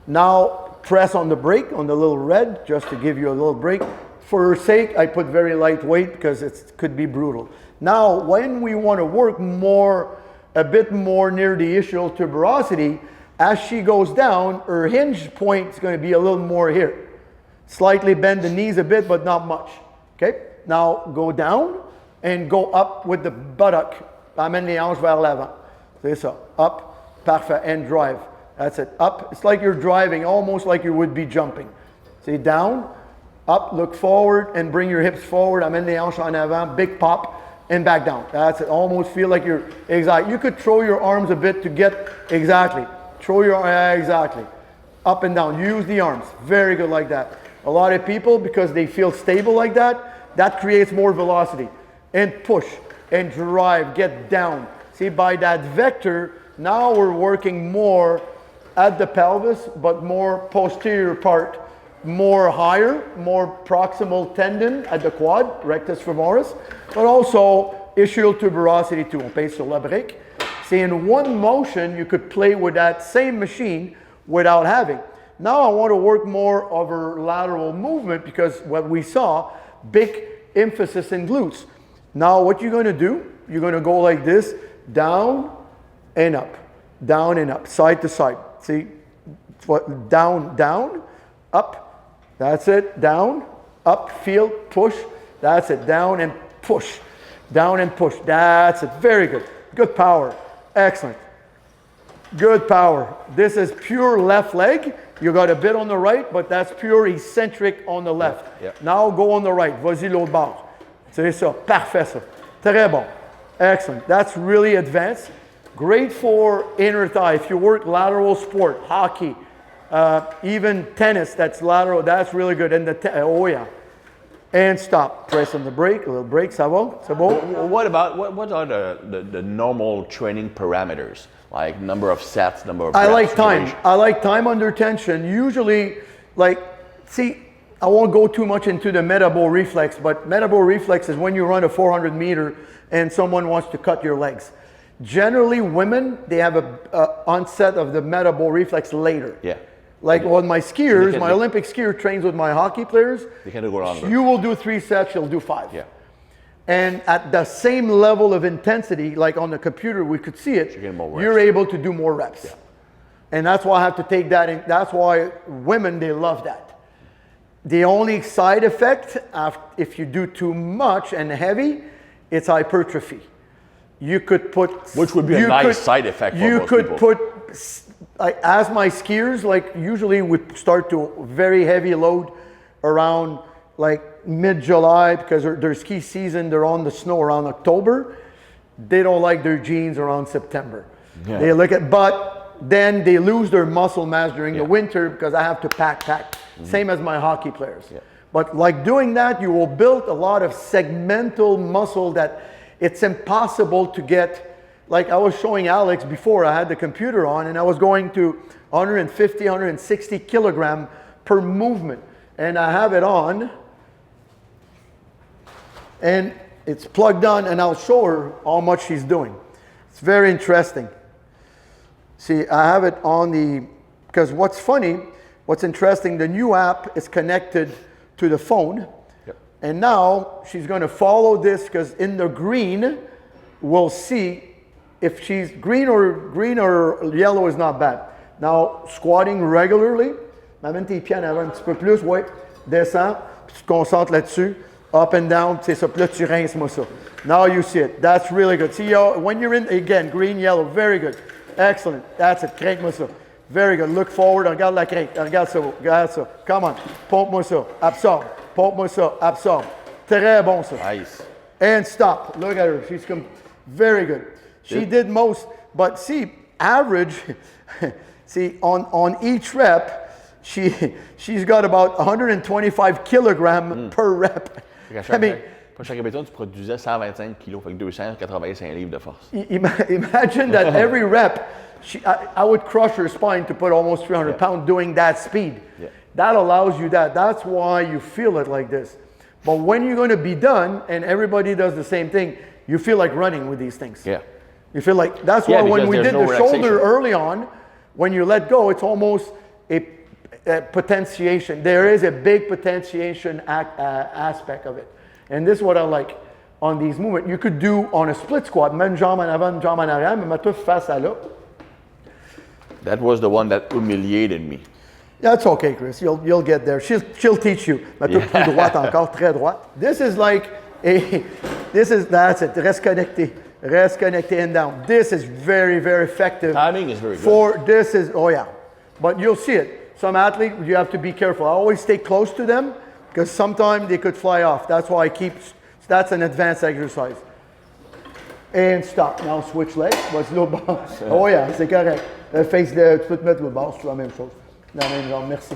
Now, press on the brake, on the little red, just to give you a little break. For her sake, I put very lightweight because it could be brutal. Now, when we want to work a bit more near the ischial tuberosity, as she goes down, her hinge point is going to be a little more here. Slightly bend the knees a bit, but not much. Okay? Now, go down and go up with the buttock. Amène les hanches vers l'avant. C'est ça. Up, parfait, and drive. That's it. Up, it's like you're driving, almost like you would be jumping. See, down, up, look forward, and bring your hips forward. Amène les hanches en avant, big pop, and back down. That's it. Almost feel like you're, exactly. You could throw your arms a bit to get, exactly. Throw your, exactly. Up and down. Use the arms. Very good like that. A lot of people, because they feel stable like that, that creates more velocity. And push, and drive, get down. See, by that vector, now we're working more at the pelvis, but more posterior part, more higher, more proximal tendon at the quad, rectus femoris, but also ischial tuberosity too. On pèse sur la brique. See, in one motion, you could play with that same machine without having. Now I want to work more of her lateral movement because what we saw, big emphasis in glutes. Now what you're going to do, you're going to go like this, down and up, side to side. See, down, down, up, that's it, down, up, feel, push, that's it, down and push, that's it, very good, good power, excellent, good power. This is pure left leg, you got a bit on the right, but that's pure eccentric on the left. Yep. Now go on the right, vas-y l'autre bord. C'est ça, parfait ça, très bon, excellent, that's really advanced. Great for inner thigh. If you work lateral sport, hockey, even tennis, that's lateral, that's really good. And oh yeah. And stop. Press on the brake, a little brake, ça va? C'est bon? What are the normal training parameters? Like number of sets, number of reps? I like time. I like time under tension. Usually, like, see, I won't go too much into the metabolic reflex, but metabolic reflex is when you run a 400 meter and someone wants to cut your legs. Generally, women, they have a onset of the metabolic reflex later. Yeah. Like on my skiers, my Olympic skier trains with my hockey players. They can go longer. You will do 3 sets, she'll do 5. Yeah. And at the same level of intensity, like on the computer, we could see it, you're able to do more reps. Yeah. And that's why I have to take that in. That's why women, they love that. The only side effect, if you do too much and heavy, it's hypertrophy. You could put... Which would be a nice side effect for most people. You could put, as my skiers, like usually we start to very heavy load around like mid-July because their ski season, they're on the snow around October. They don't like their jeans around September. Yeah. They look at, but then they lose their muscle mass during the winter because I have to pack. Mm-hmm. Same as my hockey players. Yeah. But like doing that, you will build a lot of segmental muscle that it's impossible to get. Like I was showing Alex before, I had the computer on and I was going to 150, 160 kilogram per movement. And I have it on and it's plugged on and I'll show her how much she's doing. It's very interesting. See, I have it on because what's funny, what's interesting, the new app is connected to the phone. Yep. And now she's going to follow this because in the green, we'll see if she's green or yellow is not bad. Now, squatting regularly, amène tes pieds en avant un petit peu plus, ouais, descends, puis tu te concentres là-dessus, up and down, c'est ça, puis là tu rinces moi ça. Now you see it, that's really good. See, when you're in, again, green, yellow, very good, excellent, that's it, crank-moi ça. Very good, look forward, regarde la crank, regarde ça, come on, pompe-moi ça, absorbe, pompe-moi ça, absorbe. Très bon ça. Nice. And stop, look at her, she's very good. She did most, but see, average, see, on each rep, she's got about 125 kilograms per rep. I mean, pour chaque répétition, tu produisais 125 kilos, fait que 285 livres de force. Imagine that every rep, I would crush her spine to put almost 300 pounds doing that speed. Yeah. That allows you that. That's why you feel it like this. But when you're going to be done, and everybody does the same thing, you feel like running with these things. Yeah. You feel like, that's why when we did the shoulder early on, when you let go, it's almost a potentiation. There is a big potentiation aspect of it. And this is what I like on these movements. You could do on a split squat, mets une jambe en avant, une jambe en arrière, mais mets-toi face à là. That was the one that humiliated me. That's okay, Chris. You'll get there. She'll teach you. Mets-toi plus droite encore, très droite. This is like that's it. Reste connecté. Reste connecté and down. This is very, very effective. Timing is very good. Oh yeah. But you'll see it. Some athletes, you have to be careful. I always stay close to them because sometimes they could fly off. That's why that's an advanced exercise. And stop. Now switch legs. Vas-y l'autre bord. Oh yeah, c'est correct. Tu peux te mettre l'autre bord, c'est la même chose. La même jambe, merci.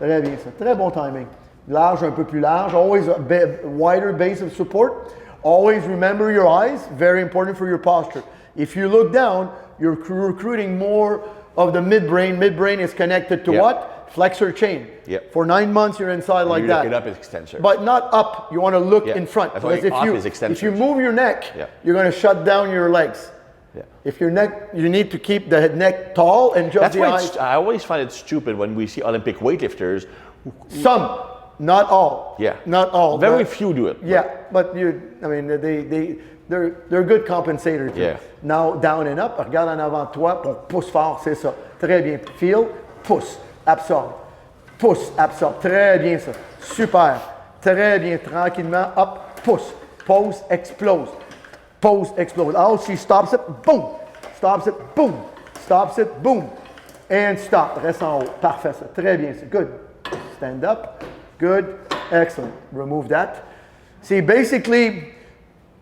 Très bien ça. Très bon timing. Large, un peu plus large. Always a wider base of support. Always remember your eyes. Very important for your posture. If you look down, you're recruiting more of the midbrain. Midbrain is connected to what? Flexor chain. Yep. For 9 months, you're inside like that. You look it up as extensor. But not up. You want to look in front. That's why if you move your neck, you're going to shut down your legs. Yeah. If your neck, you need to keep the neck tall and just the eyes. I always find it stupid when we see Olympic weightlifters. Some, not all. Yeah. Not all. Very few do it. Yeah, but they're good compensators. Too. Yeah. Now down and up, regarde en avant de toi, on pousse fort, c'est ça. Très bien. Feel, pousse, absorbe. Pousse, absorbe. Très bien ça. Super. Très bien. Tranquillement, up, pousse. Pose, explose. Pose, explode. Oh, she stops it, boom. Stops it, boom. Stops it, boom. And stop. Reste en haut. Parfait, ça. Très bien, c'est good. Stand up. Good. Excellent. Remove that. See, basically,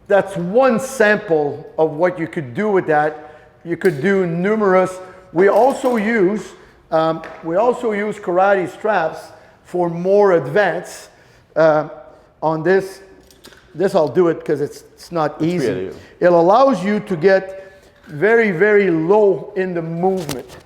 that's one sample of what you could do with that. You could do numerous. We also use karate straps for more advanced. On this I'll do it because it's not easy. It allows you to get very, very low in the movement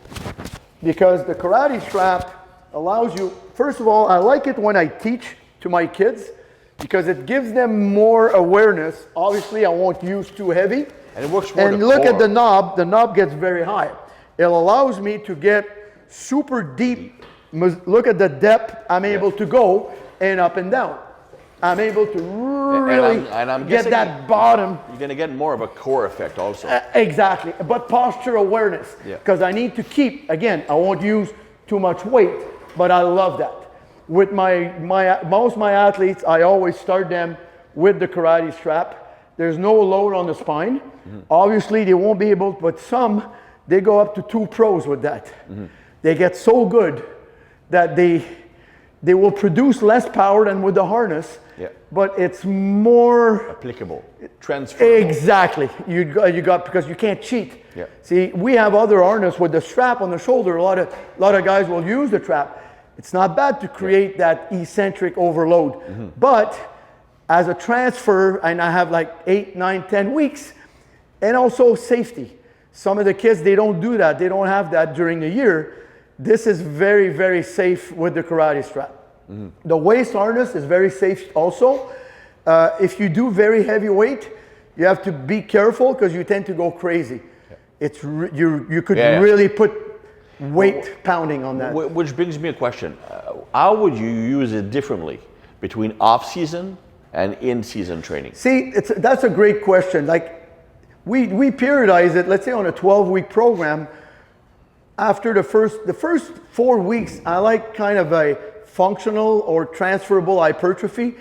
because the karate strap allows you, first of all, I like it when I teach to my kids because it gives them more awareness. Obviously, I won't use too heavy. And it works more. And look at the knob gets very high. It allows me to get super deep. Look at the depth I'm able to go and up and down. I'm able to really get that bottom. You're going to get more of a core effect also. Exactly, but posture awareness. Because I need to keep, again, I won't use too much weight, but I love that. With most of my athletes, I always start them with the karate strap. There's no load on the spine. Mm-hmm. Obviously, they won't be able, but some, they go up to 2 pros with that. Mm-hmm. They get so good that they will produce less power than with the harness. Yeah. But it's more applicable, transferable. Exactly. You got because you can't cheat. Yeah. See, we have other harness with the strap on the shoulder. A lot of guys will use the trap. It's not bad to create that eccentric overload. Mm-hmm. But as a transfer, and I have like 8, 9, 10 weeks, and also safety. Some of the kids, they don't do that. They don't have that during the year. This is very, very safe with the karate strap. Mm-hmm. The waist harness is very safe also. If you do very heavy weight, you have to be careful because you tend to go crazy. you could really put weight pounding on that. Which brings me a question. How would you use it differently between off-season and in-season training? See, that's a great question. Like, we periodize it, let's say on a 12-week program. After the first 4 weeks, I like kind of a functional or transferable hypertrophy.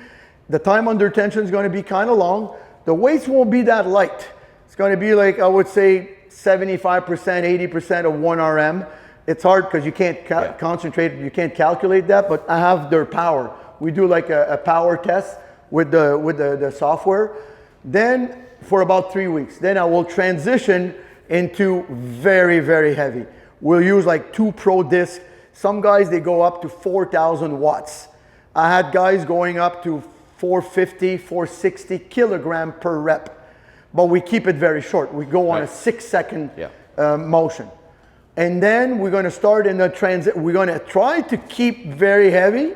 The time under tension is going to be kind of long. The weights won't be that light. It's going to be like, I would say, 75%, 80% of 1 RM. It's hard because you can't concentrate, you can't calculate that, but I have their power. We do like a power test with the software. Then for about 3 weeks, then I will transition into very, very heavy. We'll use like 2 pro discs. Some guys, they go up to 4,000 watts. I had guys going up to 450, 460 kilogram per rep. But we keep it very short. We go on a 6-second motion. And then we're going to start in the transit. We're going to try to keep very heavy,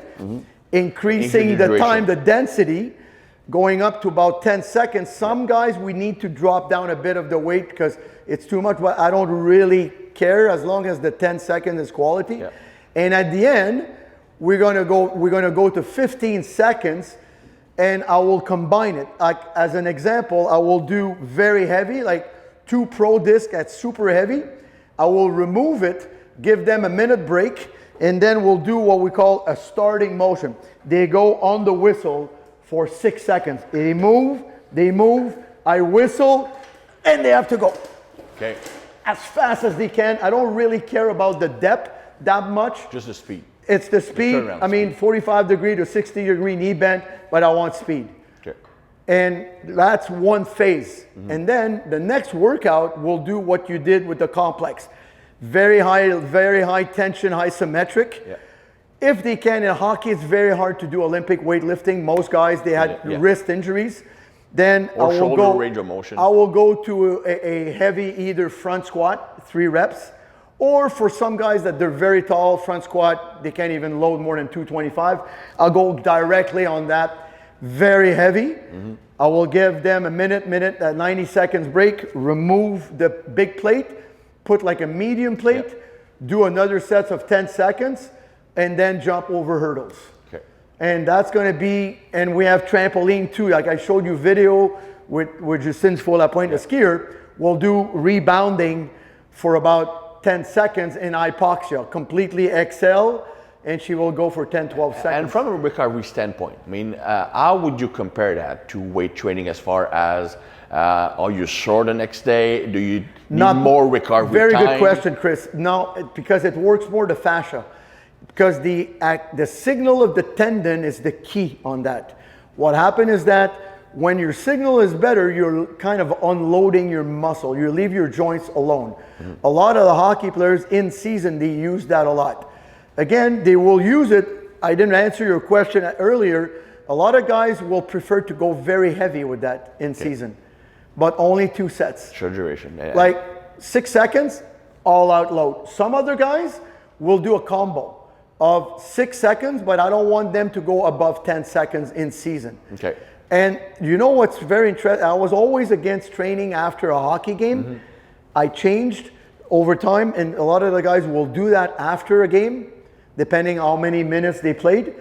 increasing the time, the density, going up to about 10 seconds. Some guys, we need to drop down a bit of the weight because it's too much, but I don't really care as long as the 10 seconds is quality. Yeah. And at the end, we're going to go to 15 seconds. And I will combine it. Like, as an example, I will do very heavy, like 2 pro discs at super heavy. I will remove it, give them a minute break, and then we'll do what we call a starting motion. They go on the whistle for 6 seconds. They move, I whistle, and they have to go. Okay. As fast as they can. I don't really care about the depth that much. Just the speed. It's the speed. I mean, 45 degree to 60 degree knee bend, but I want speed. Okay. And that's one phase. And then the next workout will do what you did with the complex. Very high tension, high symmetric. Yeah. If they can, in hockey, it's very hard to do Olympic weightlifting. Most guys, they had wrist injuries. Then I will go range of motion. I will go to a heavy either front squat, 3 reps. Or for some guys that they're very tall, front squat, they can't even load more than 225. I'll go directly on that, very heavy. I will give them a minute, 90 seconds break, remove the big plate, put like a medium plate, do another set of 10 seconds, and then jump over hurdles. Okay. And that's going to be, and we have trampoline too. Like I showed you video with Justine Follapointe, the skier. We'll do rebounding for about 10 seconds in hypoxia, completely exhale, and she will go for 10, 12 seconds. And from a recovery standpoint, I mean, how would you compare that to weight training as far as, are you sore the next day? Do you need more recovery Very time? Good question, Chris. No, because it works more the fascia. Because the signal of the tendon is the key on that. What happened is that when your signal is better, you're kind of unloading your muscle. You leave your joints alone. A lot of the hockey players in season, they use that a lot. Again, they will use it. I didn't answer your question earlier. A lot of guys will prefer to go very heavy with that in season, but only 2 sets. Short duration. Yeah. Like 6 seconds, all out load. Some other guys will do a combo of 6 seconds, but I don't want them to go above 10 seconds in season. Okay. And you know what's very interesting? I was always against training after a hockey game. I changed over time, and a lot of the guys will do that after a game, depending how many minutes they played,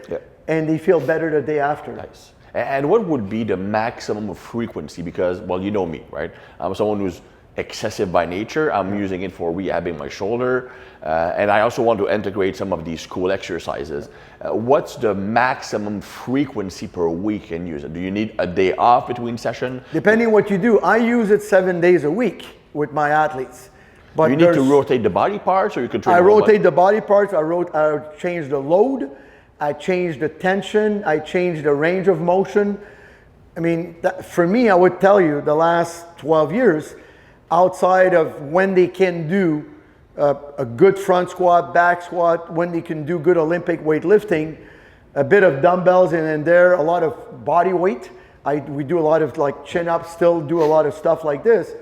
and they feel better the day after. Nice. And what would be the maximum of frequency? Because, well, you know me, right? I'm someone who's excessive by nature. I'm using it for rehabbing my shoulder. And I also want to integrate some of these cool exercises. What's the maximum frequency per week in use it? Do you need a day off between session? Depending what you do. I use it 7 days a week with my athletes. But you need to rotate the body parts, or you can train I rotate the body parts. I change the load. I change the tension. I change the range of motion. I mean, for me, I would tell you the last 12 years, outside of when they can do a good front squat, back squat, when they can do good Olympic weightlifting, a bit of dumbbells and there, a lot of body weight. We do a lot of like chin ups, still do a lot of stuff like this.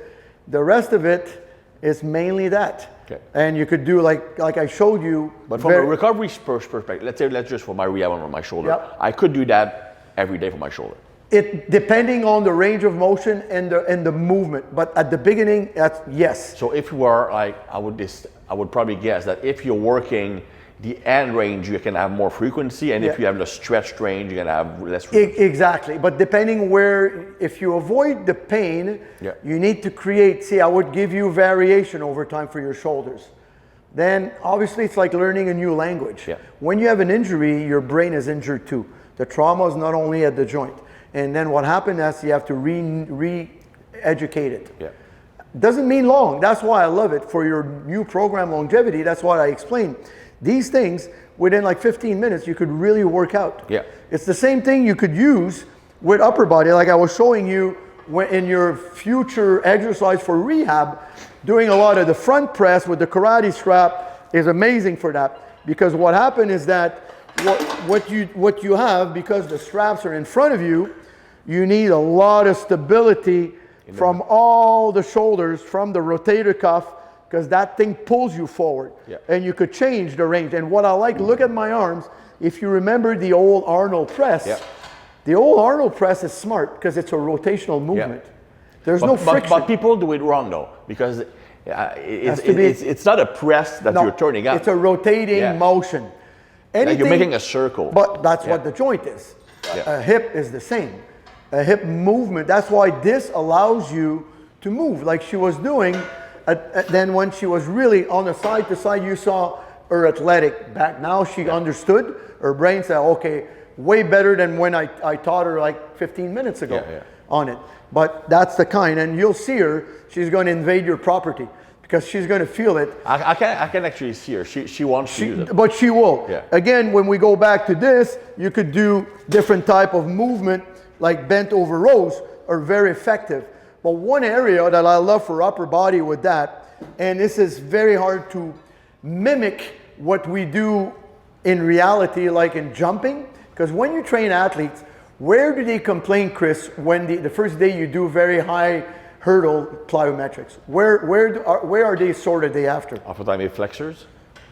The rest of it is mainly that. Okay. And you could do like I showed you. But from a recovery perspective, let's just for my rehab on my shoulder, I could do that every day for my shoulder. It depending on the range of motion and the movement, but at the beginning, that's yes. So if you are like, I would probably guess that if you're working the end range, you can have more frequency, and if you have the stretched range, you can have less frequency. Exactly, but depending where, if you avoid the pain, you need to create, see, I would give you variation over time for your shoulders. Then obviously it's like learning a new language. When you have an injury, your brain is injured too. The trauma is not only at the joint. And then what happened is you have to re-educate it. Doesn't mean long. That's why I love it. For your new program longevity, that's what I explained. These things, within like 15 minutes, you could really work out. It's the same thing you could use with upper body, like I was showing you in your future exercise for rehab. Doing a lot of the front press with the karate strap is amazing for that, because what happened is that what you have, because the straps are in front of you, you need a lot of stability from all the shoulders, from the rotator cuff, because that thing pulls you forward. And you could change the range. And what I like, look at my arms. If you remember the old Arnold press, the old Arnold press is smart because it's a rotational movement. There's no friction. But people do it wrong though, because it's not a press that you're turning up. It's a rotating motion. Like you're making a circle. But that's what the joint is. A hip is the same. A hip movement. That's why this allows you to move like she was doing. Then when she was really on the side to side, you saw her athletic back. Now she understood. Her brain said, okay, way better than when I taught her like 15 minutes ago on it. But that's the kind, and you'll see her, she's going to invade your property because she's going to feel it. I can actually see her. She wants to use it. But she will. Again, when we go back to this, you could do different type of movement, like bent over rows are very effective. But one area that I love for upper body with that, and this is very hard to mimic what we do in reality, like in jumping, because when you train athletes, where do they complain, Chris, when the first day you do very high hurdle plyometrics? Where are they sore the day after? Off of time flexors?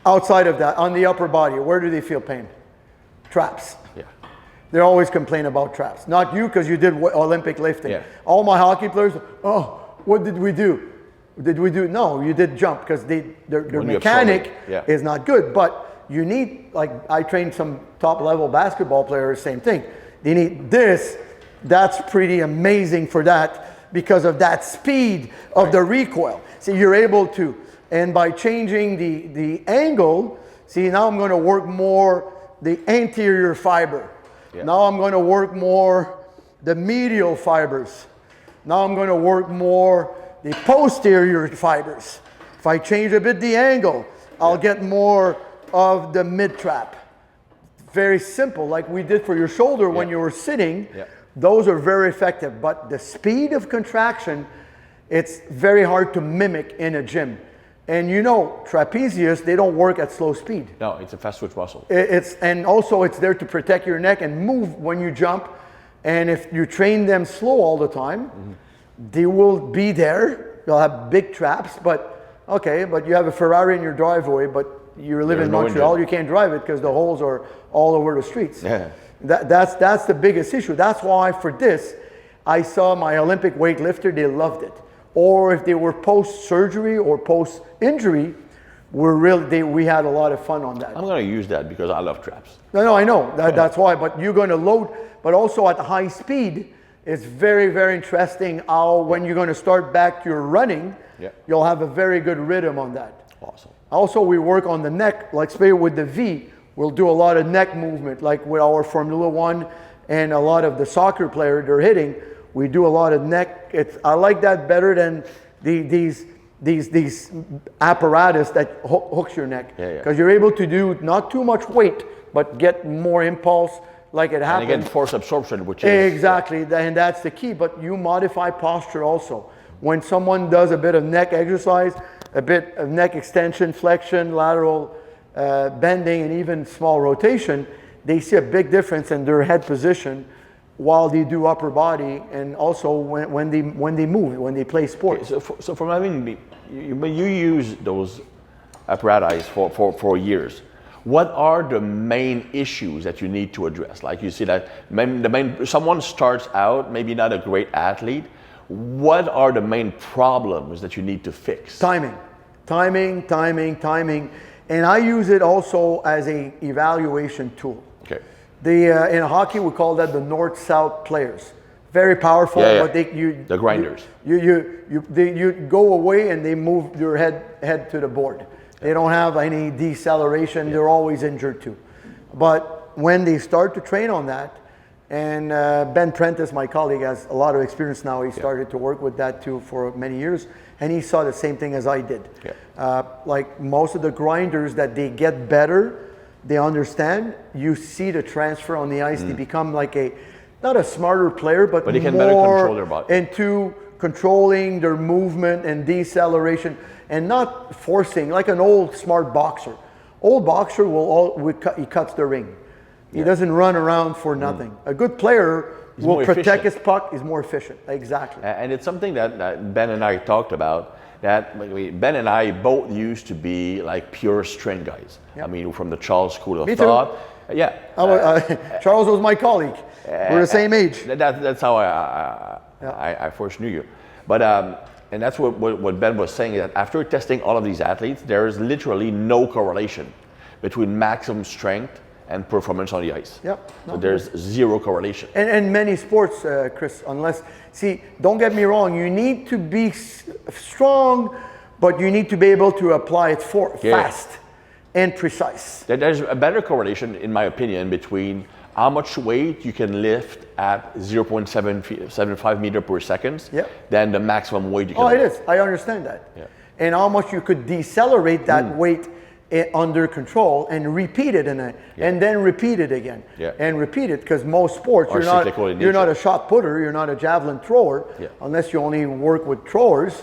Outside of that, on the upper body, where do they feel pain? Traps. They always complain about traps. Not you, because you did Olympic lifting. All my hockey players, oh, what did we do? No, you did jump, because their mechanic is not good. But you need, like I trained some top level basketball players, same thing. They need this. That's pretty amazing for that, because of that speed of the recoil. So you're able to, and by changing the angle, see, now I'm going to work more the anterior fiber. Now I'm going to work more the medial fibers. Now I'm going to work more the posterior fibers. If I change a bit the angle, I'll get more of the mid trap. Very simple, like we did for your shoulder when you were sitting. Those are very effective, but the speed of contraction, it's very hard to mimic in a gym. And you know, trapezius, they don't work at slow speed. No, it's a fast twitch muscle. And also it's there to protect your neck and move when you jump. And if you train them slow all the time, they will be there. They'll have big traps, but you have a Ferrari in your driveway, but you live in Montreal, you can't drive it because the holes are all over the streets. That's the biggest issue. That's why for this, I saw my Olympic weightlifter, they loved it. Or if they were post-surgery or post-injury, we had a lot of fun on that. I'm going to use that because I love traps. No, I know. That's why. But you're going to load, but also at high speed, it's very, very interesting how when you're going to start back your running, you'll have a very good rhythm on that. Awesome. Also, we work on the neck, like say with the V, we'll do a lot of neck movement, like with our Formula One and a lot of the soccer players they're hitting. We do a lot of neck. I like that better than these apparatus that hooks your neck, because you're able to do not too much weight, but get more impulse, like it happens. And again, force absorption, which is exactly, and that's the key. But you modify posture also. When someone does a bit of neck exercise, a bit of neck extension, flexion, lateral bending, and even small rotation, they see a big difference in their head position while they do upper body, and also when they move, when they play sports. So from having you use those apparatus for years, what are the main issues that you need to address? Like you see that someone starts out, maybe not a great athlete. What are the main problems that you need to fix? Timing. And I use it also as a evaluation tool. Okay. In hockey, we call that the north-south players. Very powerful, but the grinders. You go away and they move your head to the board. They don't have any deceleration. They're always injured too. But when they start to train on that, and Ben Prentice, my colleague, has a lot of experience now. He started to work with that too for many years, and he saw the same thing as I did. Like most of the grinders that they get better, they understand. You see the transfer on the ice. They become like not a smarter player, but they can more better control their body. Into controlling their movement and deceleration, and not forcing like an old smart boxer. Old boxer he cuts the ring. He doesn't run around for nothing. A good player will protect his puck. Is more efficient. Exactly. And it's something that Ben and I talked about. That Ben and I both used to be like pure strength guys. I mean, from the Charles School of Thought. Charles was my colleague. We're the same age. That's how I first knew you. But and that's what Ben was saying, that after testing all of these athletes, there is literally no correlation between maximum strength and performance on the ice. So there's zero correlation. And many sports, Chris, don't get me wrong, you need to be strong, but you need to be able to apply it fast and precise. There's a better correlation, in my opinion, between how much weight you can lift at 0.75 meter per second than the maximum weight you can lift. It is. I understand that. And how much you could decelerate that weight under control and repeat it and then repeat it again and repeat it, because most sports you're not a shot putter, you're not a javelin thrower unless you only work with throwers.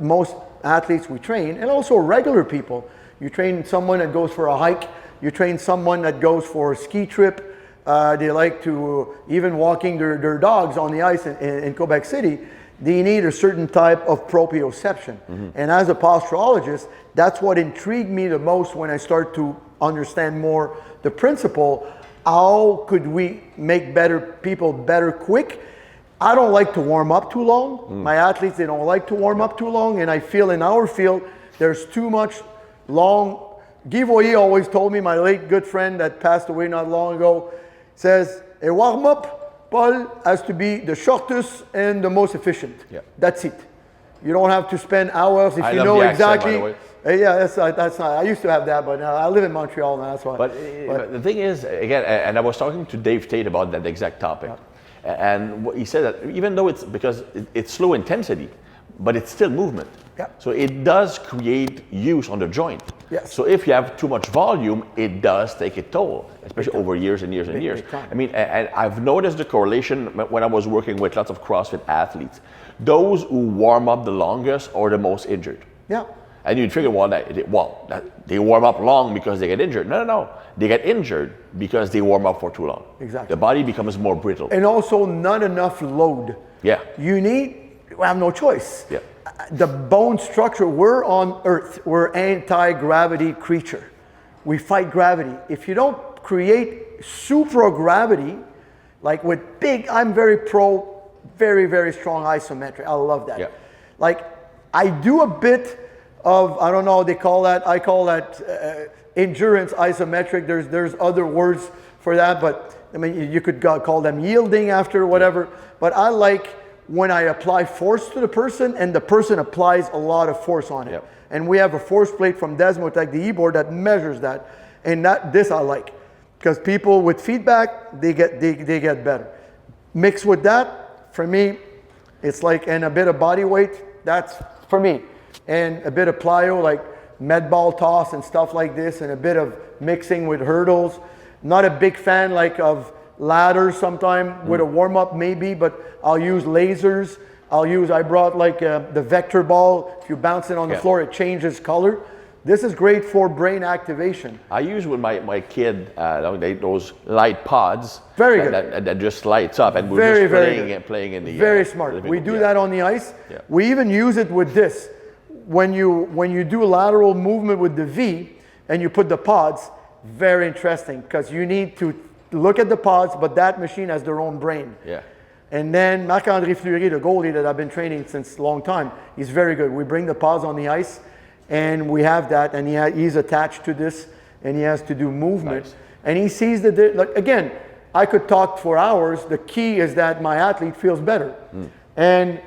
Most athletes we train, and also regular people, you train someone that goes for a hike, you train someone that goes for a ski trip, they like to even walking their dogs on the ice in Quebec City. They need a certain type of proprioception. And as a posturologist, that's what intrigued me the most when I start to understand more the principle. How could we make people better quick? I don't like to warm up too long. My athletes, they don't like to warm up too long. And I feel in our field, there's too much long. Guy Voyer always told me, my late good friend that passed away not long ago, says, a warm-up, Paul, has to be the shortest and the most efficient. That's it. You don't have to spend hours if you know exactly. Accent, that's not. I used to have that, but I live in Montreal now. That's why. But the thing is, again, and I was talking to Dave Tate about that exact topic, and he said that even though it's slow intensity, but it's still movement. So it does create use on the joint. So if you have too much volume, it does take a toll, especially over years and years and years. I mean, and I've noticed the correlation when I was working with lots of CrossFit athletes. Those who warm up the longest are the most injured. And you'd figure, they warm up long because they get injured. No. They get injured because they warm up for too long. Exactly. The body becomes more brittle. And also not enough load. We have no choice. The bone structure, we're on Earth. We're anti-gravity creature. We fight gravity. If you don't create supragravity, like with I'm very pro, very, very strong isometric. I love that. Like I do a bit of, I don't know, I call that endurance isometric. There's other words for that, but I mean, you could call them yielding after whatever. But I like when I apply force to the person and the person applies a lot of force on it. And we have a force plate from Desmotech, the e-board, that measures that. And this I like, because people with feedback, they get better. Mixed with that, for me, it's like, and a bit of body weight, that's for me. And a bit of plyo, like med ball toss and stuff like this, and a bit of mixing with hurdles. Not a big fan of ladders sometime with a warm-up maybe, but I'll use lasers. I brought the vector ball. If you bounce it on the floor, it changes color. This is great for brain activation. I use with my kid those light pods. Very good. That just lights up, and we're just playing in the very smart. We do that on the ice. We even use it with this. When you do lateral movement with the V, and you put the pods. Very interesting, because you need to look at the pods, but that machine has their own brain. Yeah. And then Marc-André Fleury, the goalie that I've been training since a long time, he's very good. We bring the pods on the ice, and we have that, and he's attached to this, and he has to do movement. Nice. And he sees that, like, again, I could talk for hours. The key is that my athlete feels better. And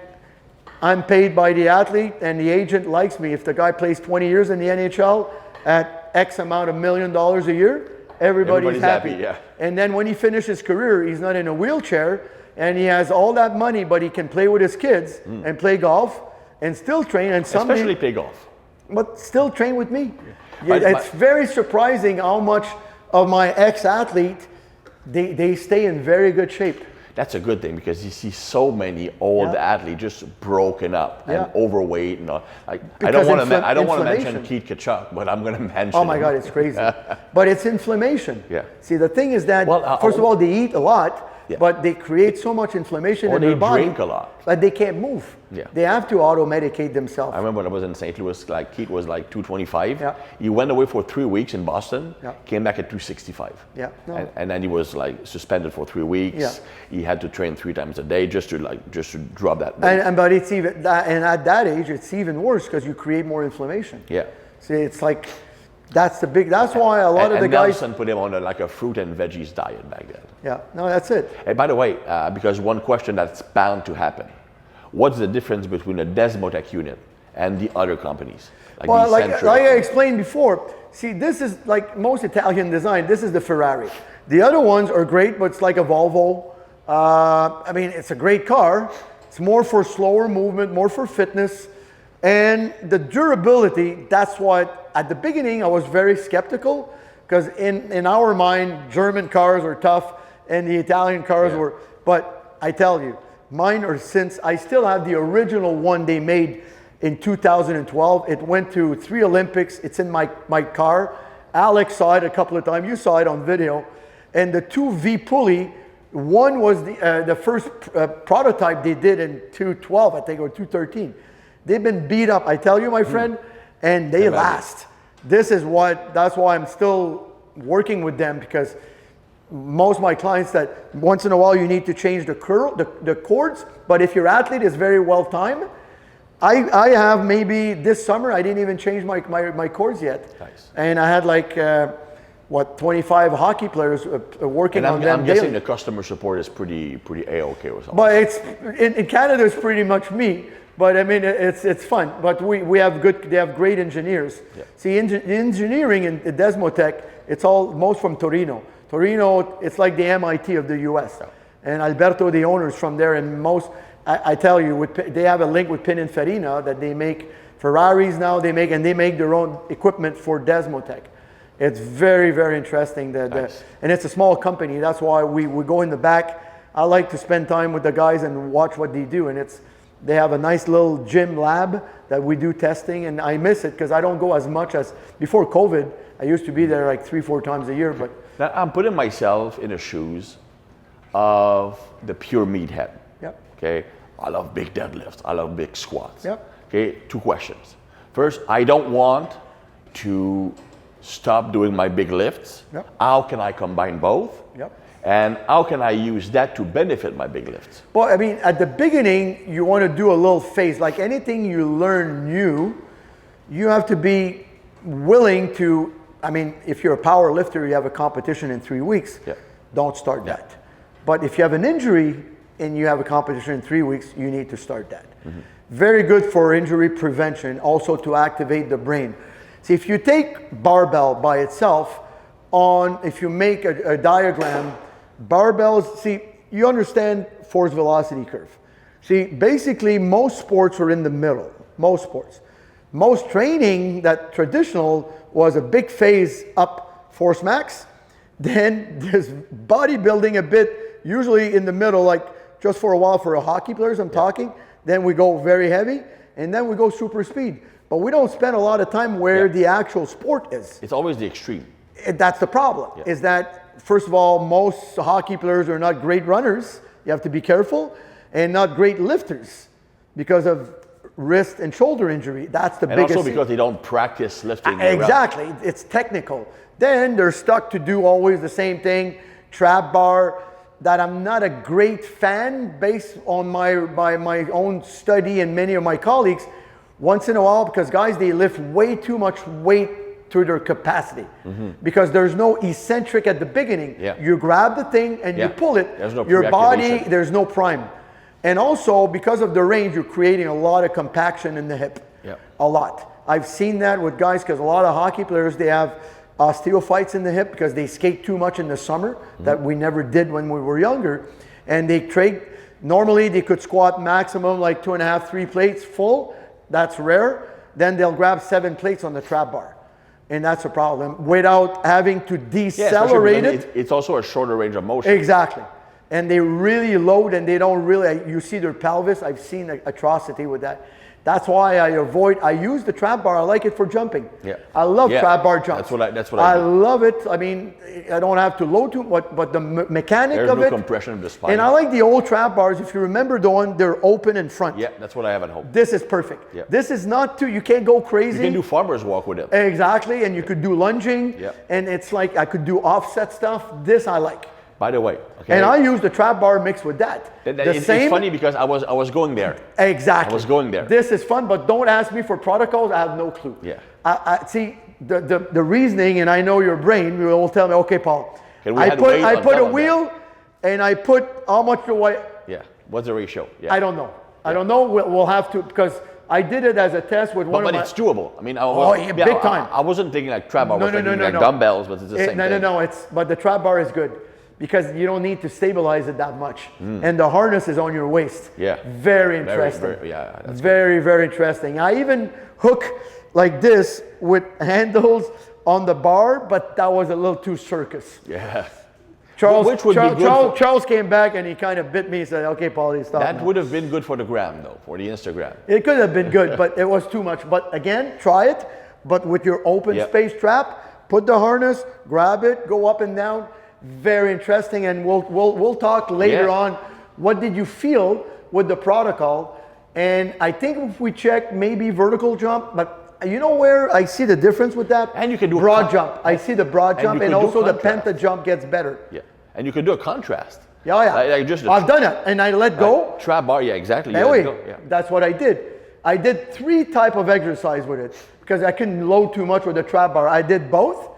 I'm paid by the athlete, and the agent likes me. If the guy plays 20 years in the NHL at X amount of $1 million a year, everybody's happy. Yeah. And then when he finishes his career, he's not in a wheelchair, and he has all that money, but he can play with his kids and play golf and still train. And especially play golf. But still train with me. Yeah, it's very surprising how much of my ex-athlete, they stay in very good shape. That's a good thing, because you see so many old athletes just broken up and overweight and all. Like, I don't want to mention Keith Kachuk, but I'm going to mention. Oh my God, it's crazy. But it's inflammation. Yeah. See, the thing is that first of all, they eat a lot, but they create so much inflammation in their body. Or they drink a lot. But they can't move. Yeah. They have to auto-medicate themselves. I remember when I was in St. Louis, like Keith was like 225. Yeah. He went away for 3 weeks in Boston, Yeah. came back at 265. Yeah. No. And then he was like suspended for 3 weeks. Yeah. He had to train 3 times a day just to drop that weight. But it's even that, and at that age, it's even worse, because you create more inflammation. Yeah. See, it's like, that's why a lot of the guys. Nelson put him on a fruit and veggies diet back then. Yeah, no, that's it. And by the way, because one question that's bound to happen, what's the difference between a Desmotec unit and the other companies? Like I explained before, see, this is like most Italian design, this is the Ferrari. The other ones are great, but it's like a Volvo. I mean, it's a great car. It's more for slower movement, more for fitness. And the durability, that's what, at the beginning, I was very skeptical, because in our mind, German cars are tough and the Italian cars were, but I tell you, mine are I still have the original one they made in 2012. It went to 3 Olympics. It's in my car. Alex saw it a couple of times. You saw it on video. And the 2V pulley, one was the first prototype they did in 2012, I think, or 2013. They've been beat up, I tell you, my friend, and they last. That's why I'm still working with them, because most of my clients, that once in a while you need to change the cords, but if your athlete is very well timed, I have maybe this summer, I didn't even change my cords yet. Nice. And I had like, 25 hockey players working on them I'm daily. guessing the customer support is pretty A-okay or something. But it's, in Canada, it's pretty much me. But I mean, it's fun. But they have great engineers. Yeah. See, engineering in Desmotec, it's most from Torino. Torino, it's like the MIT of the US. Yeah. And Alberto, the owner, is from there. And I tell you, they have a link with Pininfarina that they make Ferraris now. They make their own equipment for Desmotec. It's very, very interesting. Nice. And it's a small company. That's why we go in the back. I like to spend time with the guys and watch what they do. And they have a nice little gym lab that we do testing, and I miss it because I don't go as much as before COVID. I used to be there like 3-4 times a year. But now I'm putting myself in the shoes of the pure meathead. Yep. Okay, I love big deadlifts. I love big squats. Yep. Okay, 2 questions. First, I don't want to stop doing my big lifts. Yep. How can I combine both? Yep. And how can I use that to benefit my big lifts? Well, I mean, at the beginning, you want to do a little phase. Like anything you learn new, you have to be willing to, I mean, if you're a power lifter, you have a competition in 3 weeks, don't start that. But if you have an injury and you have a competition in 3 weeks, you need to start that. Mm-hmm. Very good for injury prevention, also to activate the brain. See, if you take barbell by itself, if you make a diagram, barbells, see, you understand force velocity curve. See, basically most sports are in the middle, most sports. Most training, that traditional, was a big phase up force max. Then there's bodybuilding a bit, usually in the middle, like just for a while for a hockey players, I'm talking. Then we go very heavy, and then we go super speed. But we don't spend a lot of time where the actual sport is. It's always the extreme. That's the problem, is that, first of all, most hockey players are not great runners. You have to be careful. And not great lifters because of wrist and shoulder injury. That's the biggest. And also because they don't practice lifting. Exactly. It's technical. Then they're stuck to do always the same thing, trap bar, that I'm not a great fan based on by my own study and many of my colleagues. Once in a while, because guys, they lift way too much weight to their capacity. Because there's no eccentric at the beginning. You grab the thing and you pull it. There's no your body, there's no prime. And also, because of the range, you're creating a lot of compaction in the hip. A lot. I've seen that with guys, because a lot of hockey players, they have osteophytes in the hip because they skate too much in the summer that we never did when we were younger. And they trade, normally they could squat maximum like 2.5, 3 plates full. That's rare. Then they'll grab 7 plates on the trap bar. And that's a problem without having to decelerate it. It's also a shorter range of motion. Exactly. And they really load and they don't really, you see their pelvis. I've seen atrocity with that. That's why I use the trap bar. I like it for jumping. I love trap bar jumps. That's what I do. love it. I mean, I don't have to load too much, but the mechanic of it. There's no compression of the spine. And I like the old trap bars. If you remember the one, they're open in front. Yeah, that's what I have at home. This is perfect. This is not too, you can't go crazy. You can do farmer's walk with it. Exactly, and you could do lunging. And it's like, I could do offset stuff. This I like. By the way, and I use the trap bar mixed with that. It's funny because I was going there. Exactly. I was going there. This is fun, but don't ask me for protocols. I have no clue. I see the reasoning, and I know your brain. You will tell me, okay, Paul. I put a wheel, and I put how much do I? What's the ratio? I don't know. I don't know. We'll have to, because I did it as a test with one of my. But it's doable. I mean, big time. I wasn't thinking like trap bar. I was thinking like dumbbells, but it's the same thing. No. But the trap bar is good, because you don't need to stabilize it that much. And the harness is on your waist. Very interesting. Very, very interesting. I even hook like this with handles on the bar, but that was a little too circus. Charles came back and he kind of bit me and said, okay, Paulie, stop. That would have been good for the gram, though, for the Instagram. It could have been good, but it was too much. But again, try it, but with your open space trap, put the harness, grab it, go up and down. Very interesting, and we'll talk later on. What did you feel with the protocol? And I think if we check maybe vertical jump, but you know where I see the difference with that? And you can do broad jump. I see the broad jump, and also the penta jump gets better. And you can do a contrast. I've done it, and I let go. Trap bar, exactly. That's what I did. I did 3 types of exercise with it because I couldn't load too much with the trap bar. I did both.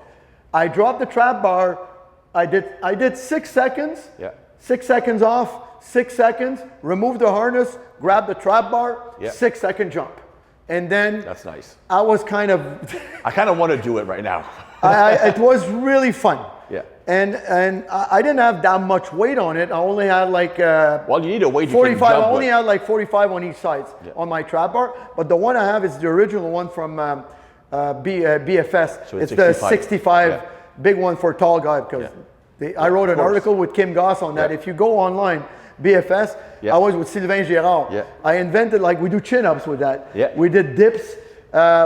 I dropped the trap bar. I did 6 seconds. 6 seconds off, 6 seconds, remove the harness, grab the trap bar, 6 second jump. And then that's nice. I was kind of I kind of want to do it right now. It was really fun. And I didn't have that much weight on it. I only had like well, you need a weight 45. You can jump I only with. had like 45 on each side on my trap bar. But the one I have is the original one from BFS. So it's the 65 big one for tall guy, because I wrote an article with Kim Goss on that. If you go online, BFS, I was with Sylvain Girard. I invented, like, we do chin-ups with that. We did dips.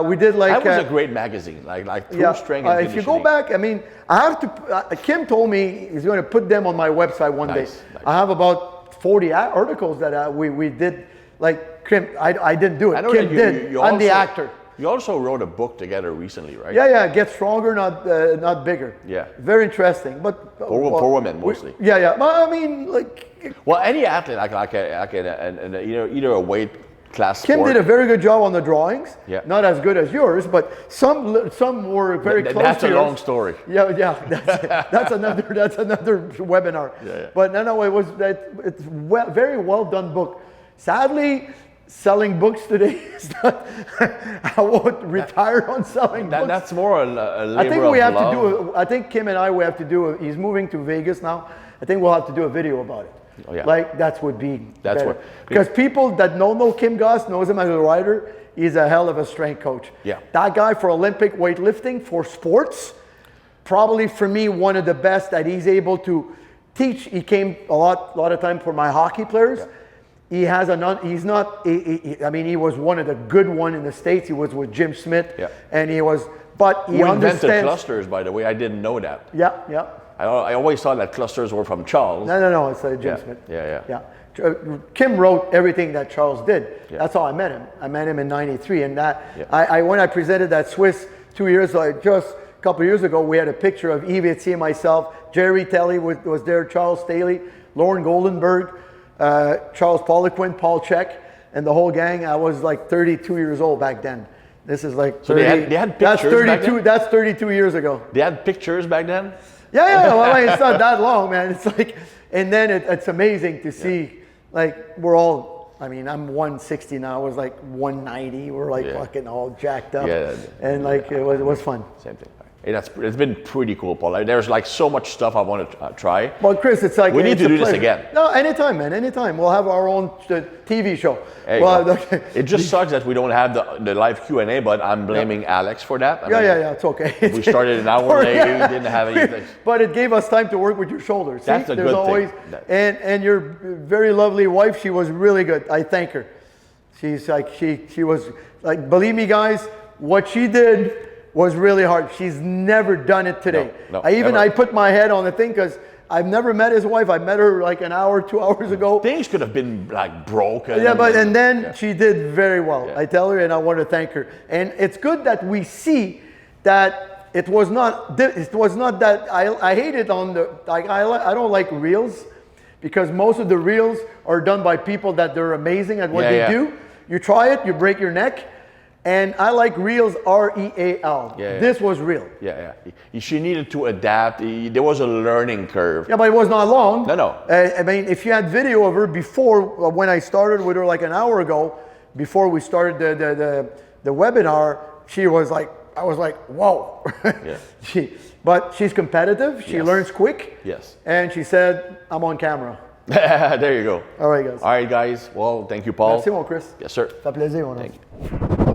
We did like... That was a great magazine, like through strength and if you go back, I mean, I have to... Kim told me he's going to put them on my website one day. I have about 40 articles that we did. Like, Kim, I didn't do it. Kim did. I'm the actor. You also wrote a book together recently, right? Get stronger, not bigger. Very interesting, but for women mostly. But I mean, like, well, any athlete like either a weight class. Kim did a very good job on the drawings. Not as good as yours, but some were very close. That's to a yours. long story. That's another webinar. But no, it's very well done book. Sadly, selling books today is not. I won't retire on selling books. That's more a labor of love. I think Kim and I, we have to do. He's moving to Vegas now. I think we'll have to do a video about it. Like that would be. That's better. what. Because people that don't know Kim Goss knows him as a writer. He's a hell of a strength coach. That guy for Olympic weightlifting, for sports, probably for me one of the best that he's able to teach. He came a lot of time for my hockey players. He has he's not, I mean, he was one of the good one in the States. He was with Jim Smith, and he was, but he understands. Who invented clusters, by the way? I didn't know that. I always thought that clusters were from Charles. No, it's Jim Smith. Kim wrote everything that Charles did. Yeah. That's how I met him. I met him in '93, and that when I presented that Swiss 2 years, just a couple of years ago, we had a picture of Yves Etier, myself, Jerry Telly was there, Charles Staley, Lauren Goldenberg, Charles Poliquin, Paul Check, and the whole gang. I was like 32 years old back then. This is like 30, so they had pictures back then? That's 32 years ago. They had pictures back then? Yeah. Well, I mean, it's not that long, man. It's like, and then it's amazing to see, like, we're all, I mean, I'm 160 now. I was like 190. We're like fucking all jacked up. And like, it was fun. Same thing. It's been pretty cool, Paul. Like, there's like so much stuff I want to try. Well, Chris, it's like we need to do this again. No, anytime, man. Anytime. We'll have our own TV show. It just sucks that we don't have the live Q&A, but I'm blaming Alex for that. I mean, it's okay. We started an hour late, didn't have anything. But it gave us time to work with your shoulders. That's a good thing. And your very lovely wife, she was really good. I thank her. She's like, she was like, believe me, guys, what she did was really hard. She's never done it today. No, I put my head on the thing because I've never met his wife. I met her like an hour, 2 hours ago. Things could have been like broken. And then she did very well. I tell her, and I want to thank her. And it's good that we see that it was not that I hate it on the, like, I don't like reels because most of the reels are done by people that they're amazing at what they do. You try it, you break your neck. And I like reels, R-E-A-L. This was real. She needed to adapt. There was a learning curve. Yeah, but it was not long. No. I mean, if you had video of her before, when I started with her like an hour ago, before we started the webinar, she was like, I was like, whoa. But she's competitive. She learns quick. Yes. And she said, I'm on camera. There you go. All right, guys. All right, guys. Well, thank you, Paul. Merci, mon Chris. Yes, sir. Ça fait plaisir, mon Thank you.